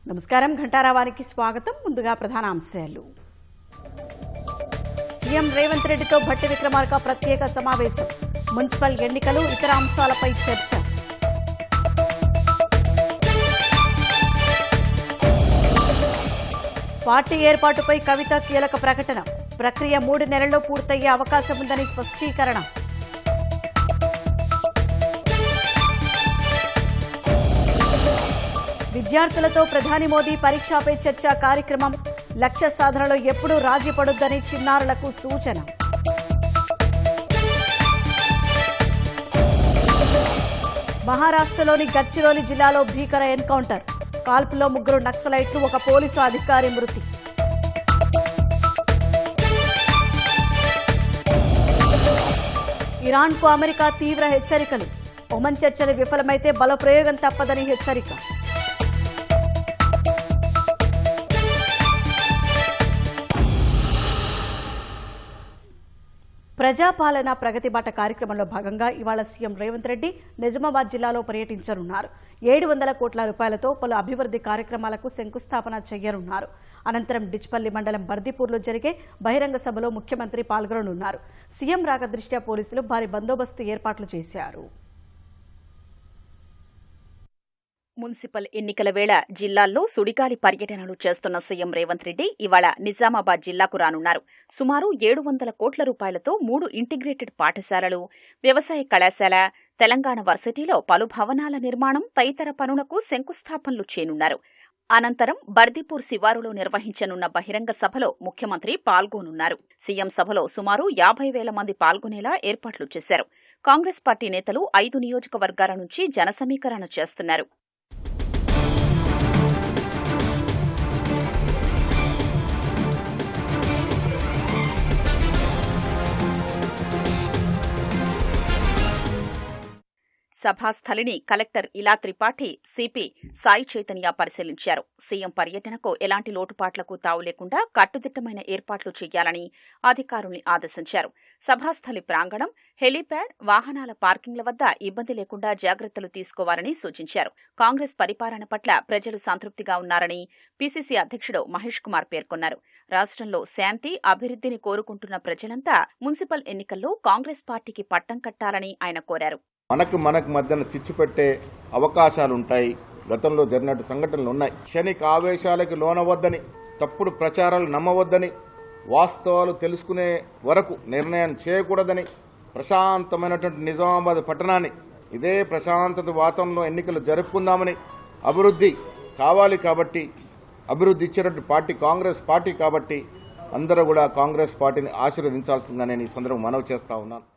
నమస్కారం, ఘంటారావానికి స్వాగతం. ముందుగా ప్రధాన అంశాలు. సీఎం రేవంత్ రెడ్డితో భట్టి విక్రమార్క ప్రత్యేక సమావేశం. మున్సిపల్ ఎన్నికలు, ఇతర అంశాలపై చర్చ. పార్టీ ఏర్పాటుపై కవిత కీలక ప్రకటన. ప్రక్రియ 3 నెలల్లో పూర్తయ్యే అవకాశం ఉందని స్పష్టీకరణ. విద్యార్థులతో ప్రధాని మోదీ పరీక్షపై చర్చ కార్యక్రమం. లక్ష్య సాధనలో ఎప్పుడూ రాజీ పడొద్దని చిన్నారులకు సూచన. మహారాష్ట్రలోని గడ్చిరోలి జిల్లాలో భీకర ఎన్కౌంటర్. కాల్పులో 3 నక్సలైట్లు, 1 పోలీసు అధికారి మృతి. ఇరాన్కు అమెరికా తీవ్ర హెచ్చరికలు. ఒమన్ చర్చలు విఫలమైతే బలప్రయోగం తప్పదని హెచ్చరిక. ప్రజాపాలన ప్రగతి బాట కార్యక్రమంలో భాగంగా ఇవాళ సీఎం రేవంత్ రెడ్డి నిజామాబాద్ జిల్లాలో పర్యటించనున్నారు. 700 కోట్ల రూపాయలతో పలు అభివృద్ధి కార్యక్రమాలకు శంకుస్థాపన చేయనున్నారు. అనంతరం డిచ్పల్లి మండలం బర్దిపూర్లో జరిగే బహిరంగ సభలో ముఖ్యమంత్రి పాల్గొననున్నారు. సీఎం రాక దృష్ట్యా పోలీసులు భారీ బందోబస్తు ఏర్పాట్లు చేశారు. మున్సిపల్ ఎన్నికల వేళ జిల్లాల్లో సుడిగాలి పర్యటనలు చేస్తున్న సీఎం రేవంత్ రెడ్డి ఇవాళ నిజామాబాద్ జిల్లాకు రానున్నారు. సుమారు 700 కోట్ల రూపాయలతో 3 ఇంటిగ్రేటెడ్ పాఠశాలలు, వ్యవసాయ కళాశాల, తెలంగాణ వర్సిటీలో పలు భవనాల నిర్మాణం తదితర పనులకు శంకుస్థాపనలు చేయనున్నారు. అనంతరం బర్దిపూర్ శివారులో నిర్వహించనున్న బహిరంగ సభలో ముఖ్యమంత్రి పాల్గొనున్నారు. సీఎం సభలో సుమారు 50,000 మంది పాల్గొనేలా ఏర్పాట్లు చేశారు. కాంగ్రెస్ పార్టీ నేతలు 5 నియోజకవర్గాల నుంచి జన సమీకరణ చేస్తున్నారు. సభాస్థలిని కలెక్టర్ ఇలా త్రిపాఠి, సిపి సాయి చైతన్య పరిశీలించారు. సీఎం పర్యటనకు ఎలాంటి లోటుపాట్లకు తావు లేకుండా కట్టుదిట్టమైన ఏర్పాట్లు చేయాలని అధికారుల్ని ఆదేశించారు. సభాస్థలి ప్రాంగణం, హెలీప్యాడ్, వాహనాల పార్కింగ్ల వద్ద ఇబ్బంది లేకుండా జాగ్రత్తలు తీసుకోవాలని సూచించారు. కాంగ్రెస్ పరిపాలన పట్ల ప్రజలు సంతృప్తిగా ఉన్నారని పీసీసీ అధ్యక్షుడు మహేష్ కుమార్ పేర్కొన్నారు. రాష్ట్రంలో శాంతి, అభివృద్ధిని కోరుకుంటున్న ప్రజలంతా మున్సిపల్ ఎన్నికల్లో కాంగ్రెస్ పార్టీకి పట్టం కట్టాలని ఆయన కోరారు. మనకు మధ్యన చిచ్చుపెట్టే అవకాశాలుంటాయి. గతంలో జరిగినట్టు సంఘటనలు ఉన్నాయి. క్షణిక ఆవేశాలకు లోనవద్దని, తప్పుడు ప్రచారాలు నమ్మవద్దని, వాస్తవాలు తెలుసుకునే వరకు నిర్ణయం చేయకూడదని, ప్రశాంతమైనటువంటి నిజామాబాద్ పట్టణాన్ని ఇదే ప్రశాంతత వాతావరణంలో ఎన్నికలు జరుపుకుందామని, అభివృద్ధి కావాలి కాబట్టి, అభివృద్ధి ఇచ్చినట్టు పార్టీ కాంగ్రెస్ పార్టీ కాబట్టి అందరూ కూడా కాంగ్రెస్ పార్టీని ఆశీర్వదించాల్సిందిగా నేను ఈ సందర్భంగా మనవి చేస్తా ఉన్నాను.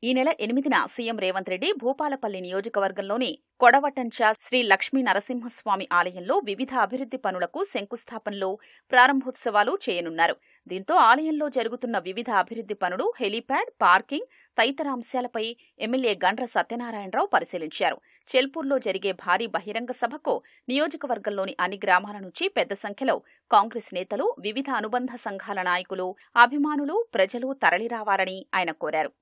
ఈ నెల 8న సీఎం రేవంత్ రెడ్డి భూపాలపల్లి నియోజకవర్గంలోని కొడవటంచ శ్రీ లక్ష్మీ నరసింహస్వామి ఆలయంలో వివిధ అభివృద్ధి పనులకు శంకుస్థాపనలు, ప్రారంభోత్సవాలు చేయనున్నారు. దీంతో ఆలయంలో జరుగుతున్న వివిధ అభివృద్ధి పనులు, హెలీప్యాడ్, పార్కింగ్ తదితర అంశాలపై ఎమ్మెల్యే గండ్ర సత్యనారాయణరావు పరిశీలించారు. చెల్పూర్లో జరిగే భారీ బహిరంగ సభకు నియోజకవర్గంలోని అన్ని గ్రామాల నుంచి పెద్ద సంఖ్యలో కాంగ్రెస్ నేతలు, వివిధ అనుబంధ సంఘాల నాయకులు, అభిమానులు, ప్రజలు తరలిరావాలని ఆయన కోరారు.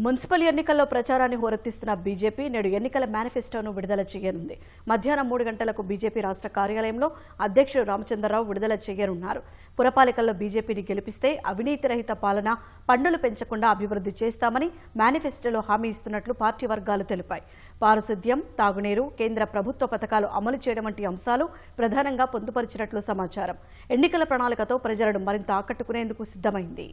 మున్సిపల్ ఎన్నికల్లో ప్రచారాన్ని హోరెత్తిస్తున్న బీజేపీ నేడు ఎన్నికల మేనిఫెస్టోను విడుదల చేయనుంది. మధ్యాహ్నం 3 గంటలకు బీజేపీ రాష్ట్ర కార్యాలయంలో అధ్యక్షుడు రామచంద్రరావు విడుదల చేయనున్నారు. పురపాలికల్లో బీజేపీని గెలిపిస్తే అవినీతి రహిత పాలన, పన్నులు పెంచకుండా అభివృద్ధి చేస్తామని మేనిఫెస్టోలో హామీ ఇస్తున్నట్లు పార్టీ వర్గాలు తెలిపాయి. పారిశుద్ధ్యం, తాగునీరు, కేంద్ర ప్రభుత్వ పథకాలు అమలు చేయడం వంటి అంశాలు ప్రధానంగా పొందుపరిచినట్లు సమాచారం. ఎన్నికల ప్రణాళికతో ప్రజలను మరింత ఆకట్టుకునేందుకు సిద్ధమైంది.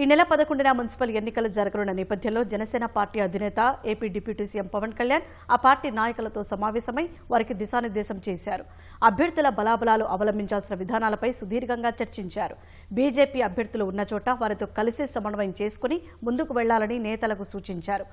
ఈ నెల 11న మున్సిపల్ ఎన్నికలు జరగనున్న నేపథ్యంలో జనసేన పార్టీ అధినేత, AP deputy CM Pawan Kalyan ఆ పార్టీ నాయకులతో సమావేశమై వారికి దిశానిర్దేశం చేశారు. అభ్యర్థుల బలాబలాలు అవలంబించాల్సిన విధానాలపై సుదీర్ఘంగా చర్చించారు. బీజేపీ అభ్యర్థులు ఉన్న చోట వారితో కలిసి సమన్వయం చేసుకుని ముందుకు వెళ్లాలని నేతలకు సూచించారు.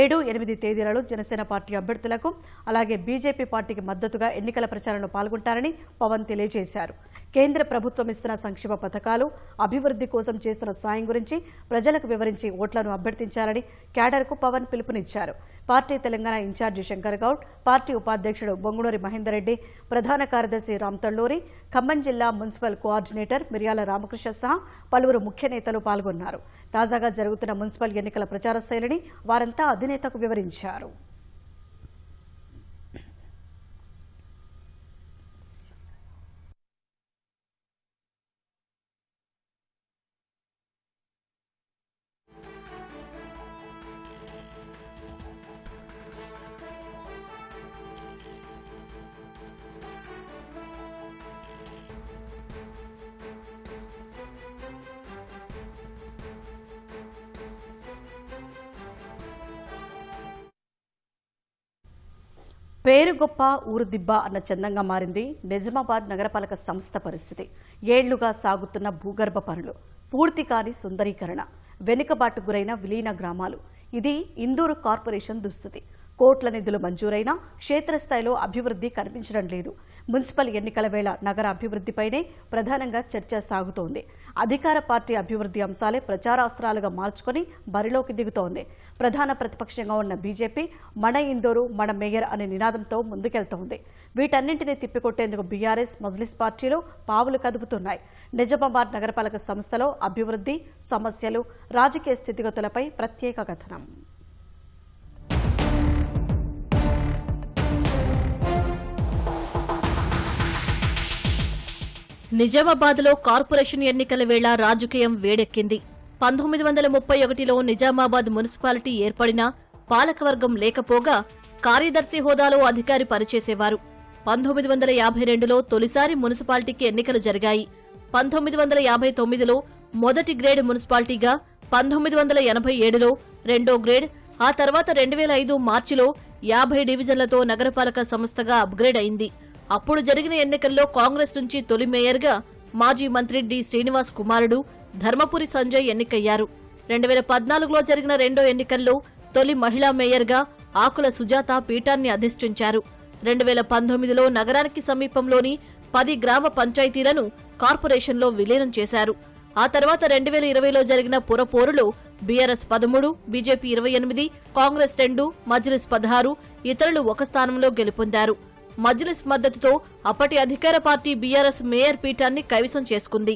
7, 8 తేదీలలో జనసేన పార్టీ అభ్యర్థులకు, అలాగే బీజేపీ పార్టీకి మద్దతుగా ఎన్నికల ప్రచారంలో పాల్గొంటారని పవన్ తెలియజేశారు. కేంద్ర ప్రభుత్వం ఇస్తున్న సంక్షేమ పథకాలు, అభివృద్ధి కోసం చేస్తున్న సాయం గురించి ప్రజలకు వివరించి ఓట్లను అభ్యర్థించాలని క్యాడర్కు పవన్ పిలుపునిచ్చారు. Party Telangana in charge Shankar Goud, party ఉపాధ్యక్షుడు బొంగునూరి మహేందర్ రెడ్డి, ప్రధాన కార్యదర్శి రామ్తల్లూరి, ఖమ్మం జిల్లా మున్సిపల్ కోఆర్డినేటర్ మిర్యాల రామకృష్ణ సహా పలువురు ముఖ్య నేతలు పాల్గొన్నారు. తాజాగా జరుగుతున్న మున్సిపల్ ఎన్నికల ప్రచార శైలిని వారంతా అధినేతకు వివరించారు. పేరు గొప్ప ఊరు దిబ్బ అన్న చందంగా మారింది నిజామాబాద్ నగరపాలక సంస్థ పరిస్థితి. ఏళ్లుగా సాగుతున్న భూగర్భ పనులు, పూర్తి కాని సుందరీకరణ, వెనుకబాటు గురైన విలీన గ్రామాలు, ఇది ఇందూరు కార్పొరేషన్ దుస్థితి. కోట్ల నిధులు మంజూరైనా క్షేత్రస్థాయిలో అభివృద్ధి కనిపించడం లేదు. మున్సిపల్ ఎన్నికల వేళ నగర అభివృద్ధిపైనే ప్రధానంగా చర్చ సాగుతోంది. అధికార పార్టీ అభివృద్ధి అంశాలే ప్రచారాస్త్రాలుగా మార్చుకొని బరిలోకి దిగుతోంది. ప్రధాన ప్రతిపక్షంగా ఉన్న బీజేపీ మన ఇందూరు మన మేయర్ అనే నినాదంతో ముందుకెళ్తోంది. వీటన్నింటినీ తిప్పికొట్టేందుకు బీఆర్ఎస్, మజ్లిస్ పార్టీలు పావులు కదుపుతున్నాయి. నిజామాబాద్ నగరపాలక సంస్థలో అభివృద్ధి, సమస్యలు, రాజకీయ స్థితిగతులపై ప్రత్యేక కథనం. నిజామాబాద్లో కార్పొరేషన్ ఎన్నికల వేళ రాజకీయం వేడెక్కింది. 1931లో నిజామాబాద్ మున్సిపాలిటీ ఏర్పడినా పాలకవర్గం లేకపోగా కార్యదర్శి హోదాలో అధికారి పనిచేసేవారు. 1952లో తొలిసారి మున్సిపాలిటీకి ఎన్నికలు జరిగాయి. 1959లో మొదటి గ్రేడ్ మున్సిపాలిటీగా, 1987లో రెండో గ్రేడ్, ఆ తర్వాత 2005 మార్చిలో 50 డివిజన్లతో నగరపాలక సంస్థగా అప్గ్రేడ్ అయింది. అప్పుడు జరిగిన ఎన్నికల్లో కాంగ్రెస్ నుంచి తొలి మేయర్గా మాజీ మంత్రి డి శ్రీనివాస్ కుమారుడు ధర్మపురి సంజయ్ ఎన్నికయ్యారు. 2014లో జరిగిన రెండో ఎన్నికల్లో తొలి మహిళా మేయర్గా ఆకుల సుజాత పీఠాన్ని అధిష్ఠించారు. 2019లో నగరానికి సమీపంలోని 10 గ్రామ పంచాయతీలను కార్పొరేషన్లో విలీనం చేశారు. ఆ తర్వాత 2020లో జరిగిన పురపోరులో బీఆర్ఎస్ 13, బీజేపీ 28, కాంగ్రెస్ 2, మజ్లిస్ 16, ఇతరులు 1 స్థానంలో గెలుపొందారు. మజ్లిస్ మద్దతుతో అప్పటి అధికార పార్టీ బీఆర్ఎస్ మేయర్ పీఠాన్ని కైవసం చేసుకుంది.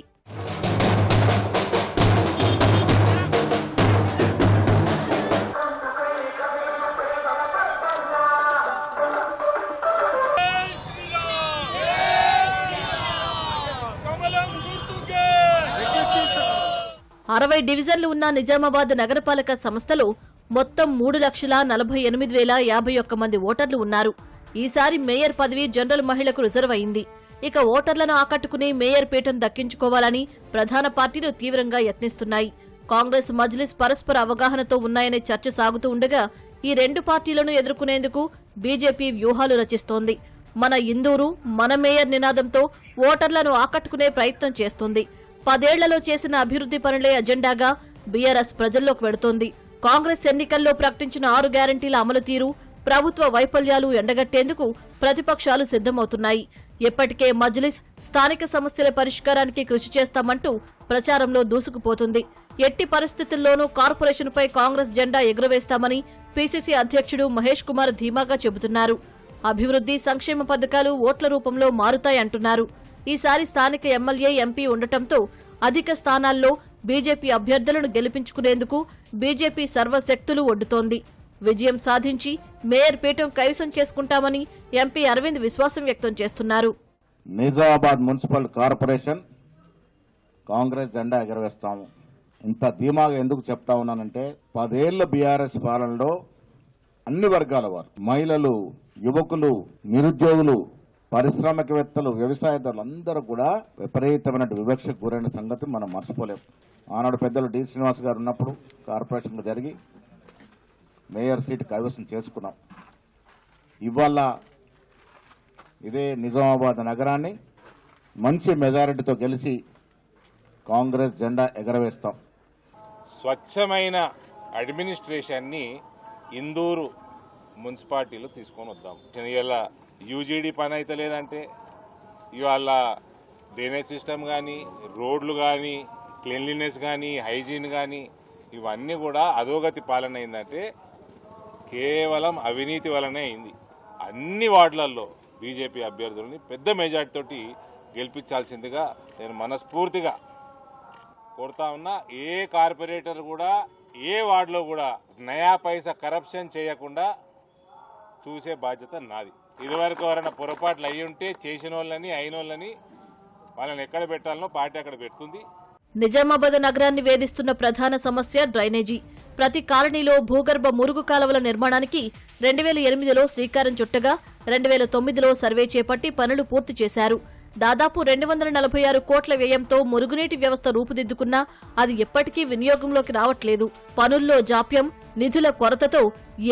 అరవై డివిజన్లు ఉన్న నిజామాబాద్ నగరపాలక సంస్థలో మొత్తం 3,48,051 మంది ఓటర్లు ఉన్నారు. ఈసారి మేయర్ పదవి జనరల్ మహిళకు రిజర్వ్ అయింది. ఇక ఓటర్లను ఆకట్టుకుని మేయర్ పీఠం దక్కించుకోవాలని ప్రధాన పార్టీలు తీవ్రంగా యత్నిస్తున్నాయి. కాంగ్రెస్, మజ్లిస్ పరస్పర అవగాహనతో ఉన్నాయనే చర్చ సాగుతూ ఉండగా ఈ రెండు పార్టీలను ఎదుర్కొనేందుకు బీజేపీ వ్యూహాలు రచిస్తోంది. మన ఇందూరు మన మేయర్ నినాదంతో ఓటర్లను ఆకట్టుకునే ప్రయత్నం చేస్తోంది. 10 ఏళ్లలో చేసిన అభివృద్ధి పనులే అజెండాగా బీఆర్ఎస్ ప్రజల్లోకి వెడుతోంది. కాంగ్రెస్ ఎన్నికల్లో ప్రకటించిన 6 గ్యారంటీల అమలు తీరు, ప్రభుత్వ వైఫల్యాలు ఎండగట్టేందుకు ప్రతిపక్షాలు సిద్ధమవుతున్నాయి. ఎప్పటికే మజ్లిస్ స్థానిక సమస్యల పరిష్కారానికి కృషి చేస్తామంటూ ప్రచారంలో దూసుకుపోతుంది. ఎట్టి పరిస్థితుల్లోనూ కార్పొరేషన్పై కాంగ్రెస్ జెండా ఎగురవేస్తామని పీసీసీ అధ్యక్షుడు మహేష్ కుమార్ ధీమాగా చెబుతున్నారు. అభివృద్ధి, సంక్షేమ పథకాలు ఓట్ల రూపంలో మారుతాయంటున్నారు. ఈసారి స్థానిక ఎమ్మెల్యే, ఎంపీ ఉండటంతో అధిక స్థానాల్లో బీజేపీ అభ్యర్థులను గెలిపించుకునేందుకు బీజేపీ సర్వశక్తులు ఒడ్డుతోంది. విజయం సాధించి మేయర్ పీఠం కైవసం చేసుకుంటామని ఎంపీ అరవింద్ విశ్వాసం వ్యక్తం చేస్తున్నారు. నిజామాబాద్ మున్సిపల్ కార్పొరేషన్ కాంగ్రెస్ జెండా ఎగరవేస్తాము. ఇంత ధీమాగా ఎందుకు చెప్తా ఉన్నానంటే 10 ఏళ్ల బీఆర్ఎస్ పాలనలో అన్ని వర్గాల వారు, మహిళలు, యువకులు, నిరుద్యోగులు, పారిశ్రామికవేత్తలు, వ్యవసాయదారులు అందరూ కూడా విపరీతమైన వివక్షకు గురైన సంగతి మనం మర్చిపోలేము. ఆనాడు పెద్దలు డి శ్రీనివాస్ గారు ఉన్నప్పుడు కార్పొరేషన్లో జరిగి మేయర్ సీటు కైవసం చేసుకున్నాం. ఇవాళ ఇదే నిజామాబాద్ నగరాన్ని మంచి మెజారిటీతో గెలిచి కాంగ్రెస్ జెండా ఎగరవేస్తాం. స్వచ్ఛమైన అడ్మినిస్ట్రేషన్ని ఇందూరు మున్సిపాలిటీలో తీసుకొని వద్దాం. ఇవాళ యూజీడీ పని అయితే లేదంటే, ఇవాళ డ్రైనేజ్ సిస్టమ్ కానీ, రోడ్లు కానీ, క్లీన్లీనెస్ కానీ, హైజీన్ కానీ ఇవన్నీ కూడా అధోగతి పాలన అయిందంటే కేవలం అవినీతి వలనే అయింది. అన్ని వార్డులలో బీజేపీ అభ్యర్థులని పెద్ద మెజార్టీతోటి గెలిపించాల్సిందిగా నేను మనస్ఫూర్తిగా కోరుతా ఉన్నా. ఏ కార్పొరేటర్ కూడా ఏ వార్డులో కూడా నయా పైసా కరప్షన్ చేయకుండా చూసే బాధ్యత నాది. ఇదివరకు ఎవరైనా పొరపాట్లు అయ్యి ఉంటే చేసిన వాళ్ళని అయిన వాళ్ళని వాళ్ళని ఎక్కడ పెట్టాలనో పార్టీ అక్కడ పెడుతుంది. నిజామాబాద్ నగరాన్ని వేధిస్తున్న ప్రధాన సమస్య డ్రైనేజీ. ప్రతి కాలనీలో భూగర్భ మురుగు కాలువల నిర్మాణానికి 2008లో శ్రీకారం చుట్టగా 2009లో సర్వే చేపట్టి పనులు పూర్తి చేశారు. దాదాపు 246 కోట్ల వ్యయంతో మురుగునీటి వ్యవస్థ రూపుదిద్దుకున్నా అది ఎప్పటికీ వినియోగంలోకి రావట్లేదు. పనుల్లో జాప్యం, నిధుల కొరతతో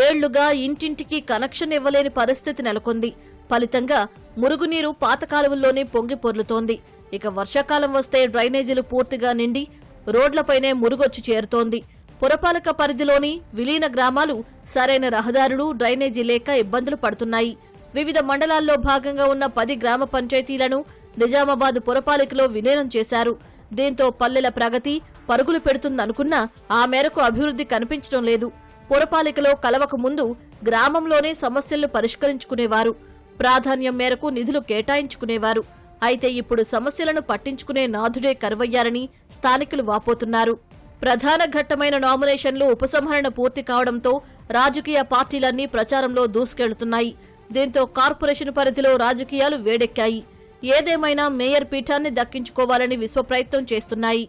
ఏళ్లుగా ఇంటింటికి కనెక్షన్ ఇవ్వలేని పరిస్థితి నెలకొంది. ఫలితంగా మురుగునీరు పాత కాలువల్లోనే పొంగి పొర్లుతోంది. ఇక వర్షాకాలం వస్తే డ్రైనేజీలు పూర్తిగా నిండి రోడ్లపైనే మురుగొచ్చి చేరుతోంది. పురపాలక పరిధిలోని విలీన గ్రామాలు సరైన రహదారులు, డ్రైనేజీ లేక ఇబ్బందులు పడుతున్నాయి. వివిధ మండలాల్లో భాగంగా ఉన్న 10 గ్రామ పంచాయతీలను నిజామాబాద్ పురపాలికలో విలీనం చేశారు. దీంతో పల్లెల ప్రగతి పరుగులు పెడుతుందనుకున్నా ఆ మేరకు అభివృద్ధి కనిపించడం లేదు. పురపాలికలో కలవక ముందు గ్రామంలోనే సమస్యలను పరిష్కరించుకునేవారు. ప్రాధాన్యం మేరకు నిధులు కేటాయించుకునేవారు. అయితే ఇప్పుడు సమస్యలను పట్టించుకునే నాథుడే కరువయ్యారని స్థానికులు వాపోతున్నారు. ప్రధాన ఘట్టమైన నామినేషన్లు ఉపసంహరణ పూర్తి కావడంతో రాజకీయ పార్టీలన్నీ ప్రచారంలో దూసుకెళ్తున్నాయి. దీంతో కార్పొరేషన్ పరిధిలో రాజకీయాలు వేడెక్కాయి. ఏదేమైనా మేయర్ పీఠాన్ని దక్కించుకోవాలని విశ్వప్రయత్నం చేస్తున్నాయి.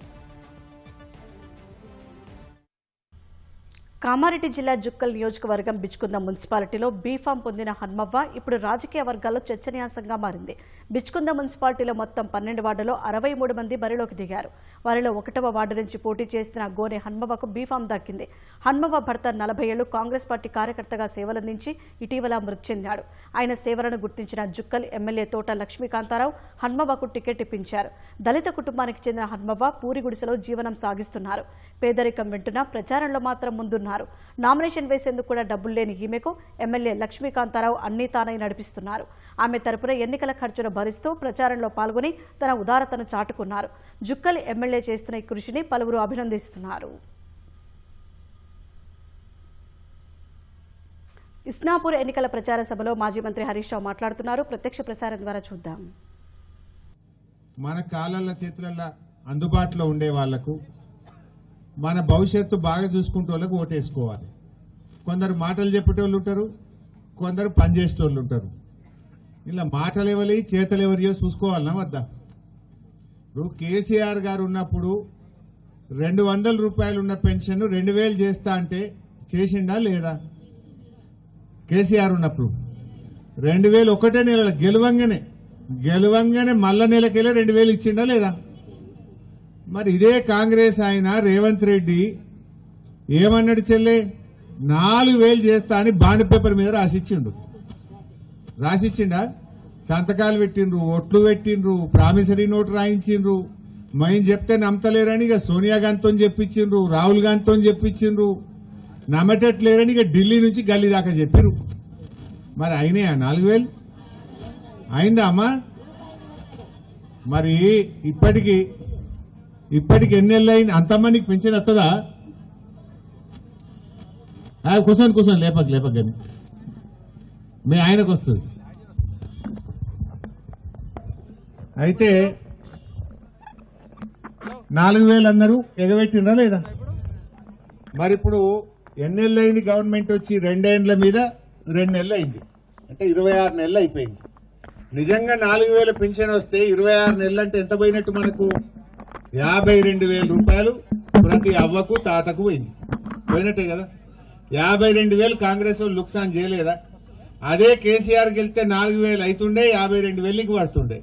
కామారెడ్డి జిల్లా జుక్కల్ నియోజకవర్గం బిచ్కుంద మున్సిపాలిటీలో బీఫామ్ పొందిన హన్మవ్వ ఇప్పుడు రాజకీయ వర్గాల్లో చర్చనీయాంశంగా మారింది. బిచ్కుంద మున్సిపాలిటీలో మొత్తం 12 వార్డులో 63 మంది బరిలోకి దిగారు. వారిలో 1వ వార్డు నుంచి పోటీ చేసిన గోనె హన్మవ్వకు బీఫామ్ దక్కింది. హన్మవ్వ భర్త 40 ఏళ్లు కాంగ్రెస్ పార్టీ కార్యకర్తగా సేవలందించి ఇటీవల మృతి చెందాడు. ఆయన సేవలను గుర్తించిన జుక్కల్ ఎమ్మెల్యే తోట లక్ష్మీకాంతారావు హన్మవ్వకు టికెట్ ఇప్పించారు. దళిత కుటుంబానికి చెందిన హన్మవ్వ పూరి గుడిసెలో జీవనం సాగిస్తున్నారు. పేదరికం వెంటున్నా ప్రచారంలో మాత్రం ముందున్నారు. నామినేషన్ వేసేందుకు కూడా డబ్బులు లేని ఈమెకు ఎమ్మెల్యే లక్ష్మీకాంతారావు అన్నీ తానై నడిపిస్తున్నారు. ఆమె తరపున ఎన్నికల ఖర్చును భరిస్తూ ప్రచారంలో పాల్గొని తన ఉదారతను చాటుకున్నారు. జుక్కల్ ఎమ్మెల్యే చేస్తున్న ఈ కృషిని పలువురు అభినందిస్తున్నారు. ఇస్నాపూర్ ఎన్నికల ప్రచార సభలో మాజీ మంత్రి హరీష్ రావు మాట్లాడుతున్నారు. ప్రత్యక్ష ప్రసారం ద్వారా చూద్దాం. మన కాళ్ళ చేతులలో అందుబాటులో ఉండే వాళ్లకు మన భవిష్యత్తు బాగా చూసుకుంటే వాళ్ళకు ఓటేసుకోవాలి. కొందరు మాటలు చెప్పేటోళ్ళు ఉంటారు, కొందరు పనిచేసేటోళ్ళు ఉంటారు. ఇలా మాటలు ఎవరి చేతలు ఎవరియో చూసుకోవాలన్నా వద్దా? ఇప్పుడు కేసీఆర్ గారు ఉన్నప్పుడు 200 రూపాయలు ఉన్న పెన్షన్ 2000 చేస్తా అంటే చేసిండా లేదా? కేసీఆర్ ఉన్నప్పుడు 2000 ఒకటే నెల గెలవంగానే మళ్ళా నెలకెళ్ళి 2000 ఇచ్చిండా లేదా? మరి ఇదే కాంగ్రెస్ ఆయన రేవంత్ రెడ్డి ఏమన్నాడు? చెల్లె 4000 చేస్తా అని బాండ్ పేపర్ మీద రాసిచ్చిండా? సంతకాలు పెట్టిండ్రు, ఒట్లు పెట్టిండ్రు, ప్రామిసరీ నోట్ రాయించిండ్రు. మైన్ చెప్తే నమ్మతలేరని ఇక సోనియా గాంధీతో చెప్పించిండ్రు, రాహుల్ గాంధీతో చెప్పించిండ్రు. నమ్మటట్లేరని ఇక ఢిల్లీ నుంచి గల్లీ దాకా చెప్పారు. మరి అయినాయా 4000? అయిందా అమ్మా? మరి ఇప్పటికి ఎన్ని నెలలు అయింది? అంతమందికి పెన్షన్ వస్తుందా? కూర్చొని లేపక కానీ మీ ఆయనకు వస్తుంది. అయితే 4000 అందరూ ఎగబెట్టినరా లేదా? మరి ఇప్పుడు ఎన్ని నెలలు అయింది గవర్నమెంట్ వచ్చి? 2 ఏళ్ల మీద 2 నెలలు అయింది, అంటే 26 నెలలు అయిపోయింది. నిజంగా 4000 పెన్షన్ వస్తే 26 నెలలు అంటే ఎంత పోయినట్టు? మనకు 52,000 రూపాయలు ప్రతి అవ్వకు తాతకు పోయినట్టే కదా. 52,000 కాంగ్రెస్ వాళ్ళు లుక్సాన్ చేయలేదా? అదే కేసీఆర్ గెలిస్తే 4,000 అవుతుండే, 52,000కి పడుతుండే.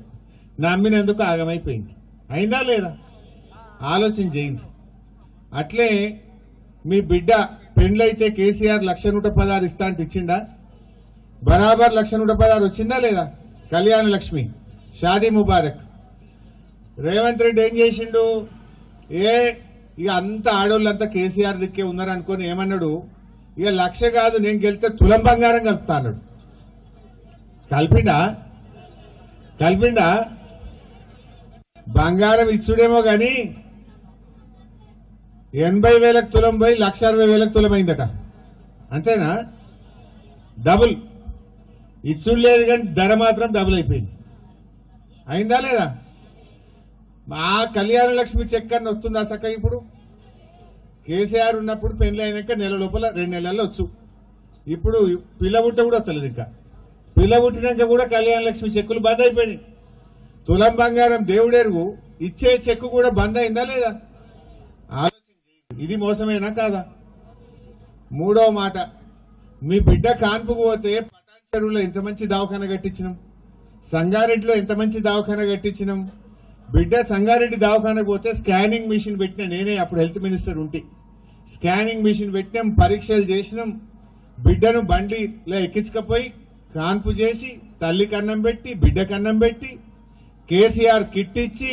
నమ్మినందుకు ఆగమైపోయింది. అయిందా లేదా? ఆలోచన చేయండి. అట్లే మీ బిడ్డ పెండ్లైతే కేసీఆర్ 1,116 ఇస్తా అంటే ఇచ్చిండా? బరాబర్ 1,116 వచ్చిందా లేదా? కళ్యాణ లక్ష్మి, షాదీ ముబారక్. రేవంత్ రెడ్డి ఏం చేసిండు? ఇక అంత ఆడోళ్ళంతా కేసీఆర్ దిక్కే ఉన్నారనుకొని ఏమన్నాడు? ఇక 1,00,000 కాదు, నేను గెలిస్తే తులం బంగారం కలుపుతా అన్నాడు. కలిపిండా? బంగారం ఇచ్చుడేమో గాని 80,000 తులం పోయి 1,60,000 తులం అయిందట. అంతేనా? డబుల్ ఇచ్చుడు లేదు కానీ ధర మాత్రం డబుల్ అయిపోయింది. అయిందా లేదా? మా కళ్యాణ లక్ష్మి చెక్ అని వస్తుందా సక్క? ఇప్పుడు కేసీఆర్ ఉన్నప్పుడు పెళ్లి అయినాక నెల లోపల 2 నెలల్లో వచ్చు. ఇప్పుడు పిల్ల పుట్ట కూడా వస్తలేదు. ఇంకా పిల్ల పుట్టినాక కూడా కళ్యాణ లక్ష్మి చెక్కులు బంద్ అయిపోయినాయి. తులం బంగారం దేవుడెరుగు ఇచ్చే చెక్కు కూడా బంద్ అయిందా లేదా? ఆలోచన చేయండి. ఇది మోసమేనా కాదా? మూడో మాట, మీ బిడ్డ కాన్పుకు పోతే పటాన్ చెరువులో ఎంత మంచి దవాఖాన కట్టించినాం, సంగారెడ్డిలో ఎంత మంచి దవాఖాన కట్టించినాం. బిడ్డ సంగారెడ్డి దవాఖానకు పోతే స్కానింగ్ మిషన్ పెట్టిన నేనే, అప్పుడు హెల్త్ మినిస్టర్ ఉంటే స్కానింగ్ మిషన్ పెట్టినాం, పరీక్షలు చేసినాం. బిడ్డను బండిలో ఎక్కించకపోయి కాన్పు చేసి తల్లి కన్నం పెట్టి బిడ్డ కన్నం పెట్టి కేసీఆర్ కిట్ ఇచ్చి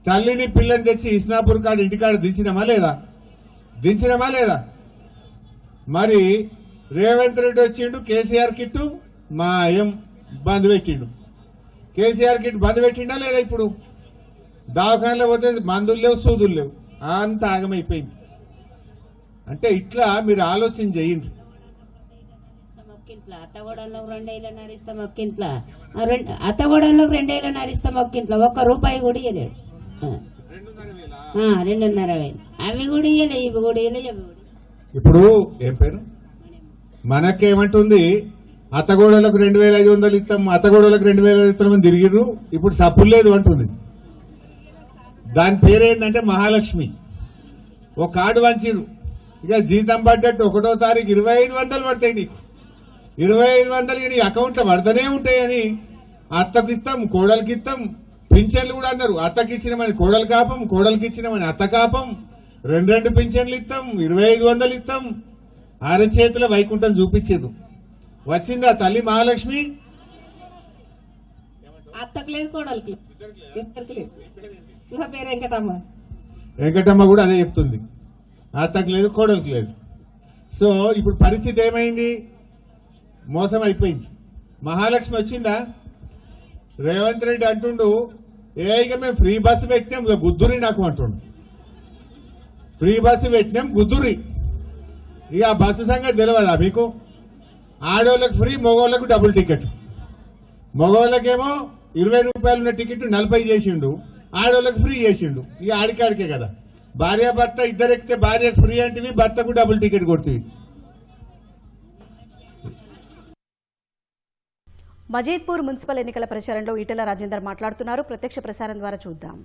తల్లిని పిల్లని తెచ్చి ఇస్నాపూర్ కాడ ఇంటికాడ దించినమా లేదా? దించినమా లేదా? మరి రేవంత్ రెడ్డి వచ్చిండు, కేసీఆర్ కిట్టు మాయం బంద్ పెట్టిండు. కేసీఆర్ కిట్ బంద్ పెట్టిండా లేదా? ఇప్పుడు దవాఖానలో పోతే మందులు లేవు, సూదులు లేవు, అంత ఆగమైపోయింది. అంటే ఇట్లా మీరు ఆలోచన చేయండి. అత్తగూడెంలో 2 ఏళ్ళ నరిస్తాం ఒక్కింట్లో, అత్తగూడెంలో 2 ఏళ్ళ నరిస్తాం ఒక్కింట్లో, ₹1 కూడా ఇవ్వలేడు. 2,500,000 అవి కూడా ఇవ్వలే, ఇవి కూడా ఇవ్వలే. ఇప్పుడు ఏం పేరు మనకేమంటుంది, అత్తగూడలకు 2,500 ఇస్తాం, అత్తగూడలకు 2,500 ఇస్తామని తిరిగిర్రు. ఇప్పుడు సప్పులు లేదు అంటుంది. దాని పేరేందంటే మహాలక్ష్మి. ఒక కార్డు వంచిరు, ఇక జీతం పడ్డట్టు 1వ తారీఖు 2,500 పడతాయి నీకు. 2,500 నీ అకౌంట్లో పడతానే ఉంటాయని అత్తకు ఇస్తాం, కోడలికి ఇస్తాం. పింఛన్లు కూడా అన్నారు, అత్తకి ఇచ్చినామని కోడలు కాపం, కోడలికి ఇచ్చినామని అత్త కాపం. 2 పింఛన్లు ఇస్తాం, 2,500 ఇస్తాం. అరచేతుల వైకుంఠం చూపించారు. వచ్చిందా తల్లి మహాలక్ష్మి? అత్తకు లేదు, కోడలికి ఇద్దరికి లేదు. నా పేరు వెంకటమ్మ. వెంకటమ్మ కూడా అదే చెప్తుంది, అత్తకు లేదు కోడలికి లేదు. సో ఇప్పుడు పరిస్థితి ఏమైంది? మోసం అయిపోయింది. మహాలక్ష్మి వచ్చిందా? రేవంత్ రెడ్డి అంటుండు, ఇక మేము ఫ్రీ బస్సు పెట్టినాం, ఇక గుద్దురి నాకు అంటుండు. ఫ్రీ బస్సు పెట్టినాం గుద్దురి. ఇక ఆ బస్సు సంగతి తెలియదా మీకు? ఆడోళ్ళకి ఫ్రీ, మగవాళ్ళకు డబుల్ టికెట్. మగవాళ్ళకేమో ₹20 ఉన్న టికెట్ 40 చేసిండు, ఆడోళ్ళకి ఫ్రీ చేసిండు. ఇక ఆడికాడికే కదా. భార్యాభర్త ఇద్దరు ఎక్కితే భార్యకు ఫ్రీ అంటివి, భర్తకు డబుల్ టికెట్ కొడుతుంది. మజీద్పూర్ మున్సిపల్ ఎన్నికల ప్రచారంలో ఈటెల రాజేందర్ మాట్లాడుతున్నారు. ప్రత్యక్ష ప్రసారం ద్వారా చూద్దాం.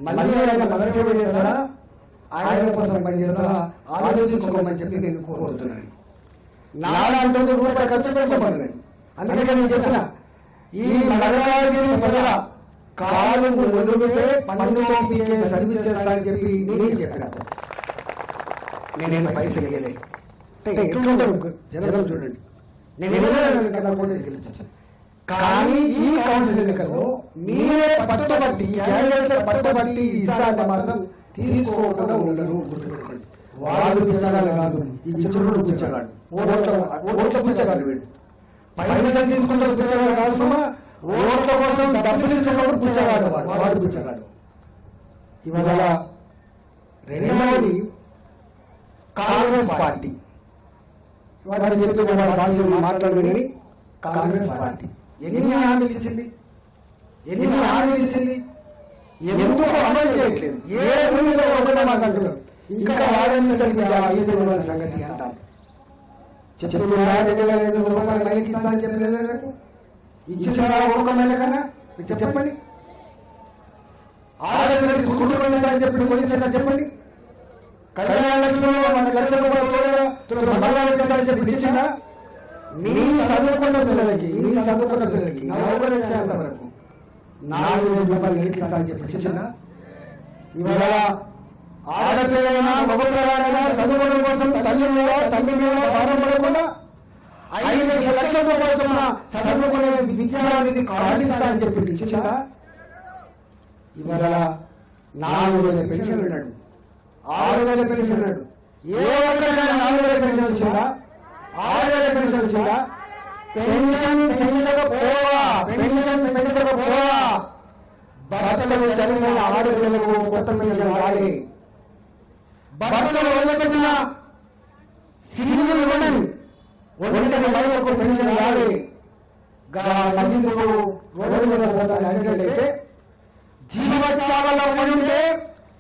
మళ్ళీ ఆయన మదర్సేవ చేస్తారా, ఆయన కోసం పనిచేస్తారా ఆలోచించుకోమని చెప్పి నేను కోరుతున్నాను. నాలుగు రూపాయలు ఖర్చు పెట్టమని. అందుకే నేను చెప్పిన ఈ నగరాగిరి ప్రజల కాలు మొదలుపెట్టే పండుగ పీకే సర్వీస్ చేస్తానని చెప్పి నేనే చెప్పిన. నేనేం పైసలు వేయలేదు. ఎట్లుంటారు జనం చూడండి. నేను గెలిపించాను. కానీ ఈ కౌన్సిల్ ఎన్నికల్లో మీరే పట్టుబట్టి పట్టుబట్టి ఇస్తారంటే మాత్రం తీసుకోకుండా ఉండరు. గుర్తుపెట్టుకోండి, వాళ్ళు పిచ్చగాళ్ళు కాదు, ఈ చుట్టూ పిచ్చగాడు, ఓట్ల పిచ్చగాడు. వీడు పైసలు తీసుకుంటారు పిచ్చగాడు కాదు సుమా, ఓట్ల కోసం డబ్బులు ఇచ్చేవాడు పిచ్చగాడు, వాడు పిచ్చగాడు. ఇవాళ రెండవది కాంగ్రెస్ పార్టీ. వాళ్ళు చెప్పి మాట్లాడమని కాంగ్రెస్ పార్టీ ఎన్ని హామీలు ఇచ్చింది, ఎందుకు అమలు చేయట్లేదు? ఏ భూమిలో ఒకటే మాట్లాడుతున్నారు, ఇంకా వాడని సంగతి అంటారు. చెప్పండి, ₹2,500 ఇస్తానని చెప్పలేదు, ఇచ్చిన ఒక్కమైనా కన్నా చెప్పండి. 6,000 తీసుకుంటున్నారని చెప్పి కొనిచ్చిన చెప్పండి. కళ్యాణ లక్ష్మిలో ₹1,00,000 చెప్పి ఇచ్చిందా? మీ చదువుకున్న పిల్లలకి నవంబర్ వచ్చేంత వరకు 4,000 రూపాయలు ఇస్తానని చెప్పి ఇచ్చిందా? ఇవాళ ఆడపిల్లైనా మగపిల్లలైనా చదువుల కోసం తల్లి మీద తండ్రి మీద భారం పడకుండా 5 లక్షల రూపాయల చొప్పున చదువుకునే విద్యార్థిని కాదిస్తానని చెప్పి ఇచ్చిందా? ఇవాళ 4,000 పెన్షన్ ఉన్నాడు, 6,000 పెన్షన్ ఉన్నాడు. ఏ ఒక్కరికైనా 4,000 పెన్షన్ వచ్చిందా? 6,000 పెన్షన్ వచ్చిందా? పెన్షన్ పెంచకపోవా భర్తలు చనిపోయిన ఆడపిల్లలకు కొత్త పెన్షన్ రాలి, భర్తలు వదిలిపెట్టిన సింగిల్ ఉమెన్ ఒంటరి మహిళలకు పెన్షన్ రాలి. మధ్యలో రోడ్డు మీద యాక్సిడెంట్ అయితే జీవచావల్లో పడి ఉంటే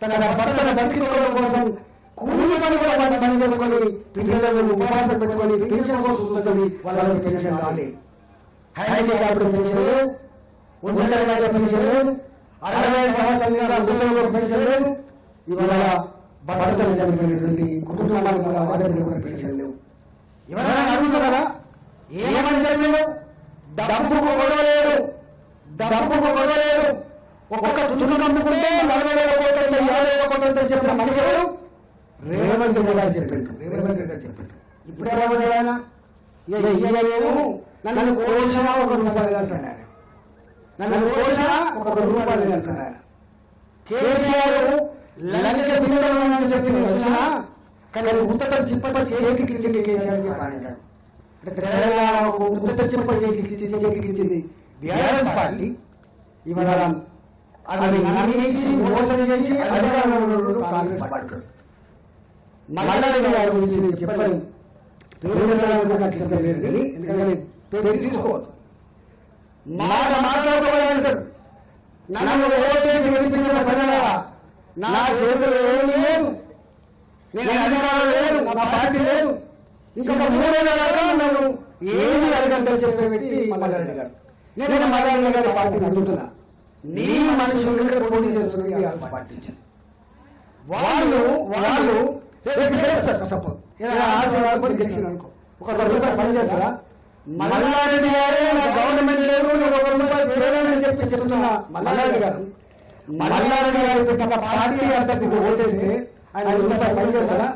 తన భర్తల బతికోవడం కోసం కూలి పని కూడా వాళ్ళు పని చేసుకొని పిల్లలను ఉపవాసం పెట్టుకొని పెన్షన్ కోసం కూర్చొని వాళ్ళకి పెన్షన్ రాలి. హ్యాండిక్యాప్డ్ పెన్షన్ లేదు, ఒంటరి మహిళ పెన్షన్ లేదు, 60 సంవత్సరాల వృద్ధులకు పెన్షన్ లేదు. ఇవాళ భర్తలు చనిపోయినటువంటి కుటుంబాలకు కూడా ఆడపిల్లలకు కూడా పెన్షన్ లేవు. ఎవరైనా అడుగుతున్నారా? ఏమని చెప్పాడు? డబ్బుకు గొడవలేదు, డబ్బుకు గొడవలేదు. ఒక్కొక్క తులు నమ్ముకుంటే 40,000 కోట్లు 50,000 కోట్లు చెప్పిన మనిషి ఎవరు? రేవంత్ రెడ్డి గారు చెప్పాడు. రేవంత్ రెడ్డి గారు చెప్పాడు. ఇప్పుడు ఏమంటే ఆయన నన్ను కోసినా 1 రూపాయలు అంటాడు ఆయన, నన్ను కోసినా 1 రూపాయలు అంటాడు ఆయన. కేసీఆర్ లలిత బిల్లులని చెప్పి వచ్చినా కానీ ఉత్తర చిప్ప చేతికి కేసీఆర్ చెప్పాడు. అంటే తెలంగాణకు ఉత్తర చిప్ప చేతికిచ్చింది బీఆర్ఎస్ పార్టీ. ఇవాళ అది నమ్మించి మోసం చేసి అధికారంలో కాంగ్రెస్ పార్టీ. మల్లారెడ్డి గారి గురించి నేను చెప్పలేను, ఎందుకంటే పేరు తీసుకోవద్దు. మాట్లాడుకోవాలంటాడు. నన్ను ఓటేసి గెలిపించిన ప్రజల నా చేతులు ఏమీ లేదు, నేను అధికారం లేదు, నా పార్టీ లేదు, ఇంకొక 3 ఏళ్ళ దాకా నన్ను ఏమీ అడగంటని చెప్పే వ్యక్తి మల్లారెడ్డి గారు. నేను మల్లారెడ్డి గారి పార్టీని అడుగుతున్నా, నీ మనుషులు పోటీ చేస్తున్న పార్టీ వాళ్ళు సపోజ్ గెలిచిన అనుకో 1 రూపాయలు పని చేస్తారా? మల్లారెడ్డి గారే నా గవర్నమెంట్ లేదు, నేను 1 రూపాయలు చేయలేనని చెప్పి చెప్తున్నా మల్లారెడ్డి గారు. మల్లారెడ్డి గారు పెట్టిన పార్టీ అభ్యర్థికి ఓటేస్తే ఆయన 1 రూపాయలు పని చేస్తారా?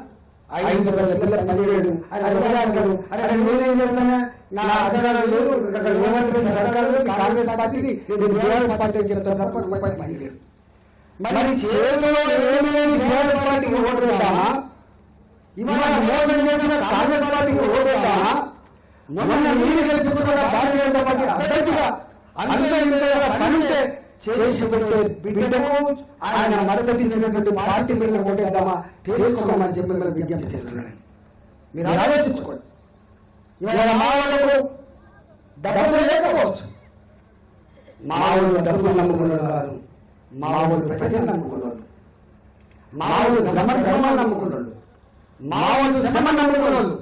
5 రూపాయల పిల్లలు పనిచేయడు. ఆయన అంటాడు, అరే నేనేం చెప్తానా, నా అధికారం లేదు, రేవంత్ సర్కారు కాంగ్రెస్ పార్టీకి నేను బీఆర్ఎస్ పార్టీ అని చెప్తాను తప్ప రూపాయలు పని లేదు. మరి చేతిలో ఏమేమి బీఆర్ఎస్ పార్టీకి ఓటు వేద్దామా? ఇవాళ మోసం చేసిన కాంగ్రెస్ పార్టీకి ఓటు వేద్దామా? మొన్న మీరు గెలుపుకున్న భారతీయ జనతా పార్టీ అభ్యర్థిగా అందరూ పనితే చేసి పెట్టే బిడ్డకు ఆయన మద్దతు ఇచ్చినటువంటి పార్టీ మీద ఓటేద్దామా తెలుసుకోమని చెప్పి మేము విజ్ఞప్తి చేస్తున్నాను. మీరు ఆలోచించుకోండి. ఇవాళ మా వాళ్ళకు డబ్బులు లేకపోవచ్చు, మా వాళ్ళు డబ్బులు నమ్ముకున్నాడు కాదు, మా వాళ్ళు ప్రజలు నమ్ముకున్నాడు, మా వాళ్ళు ధర్మాన్ని నమ్ముకున్నాడు, మా వాళ్ళు శ్రమ నమ్ముకున్నాడు.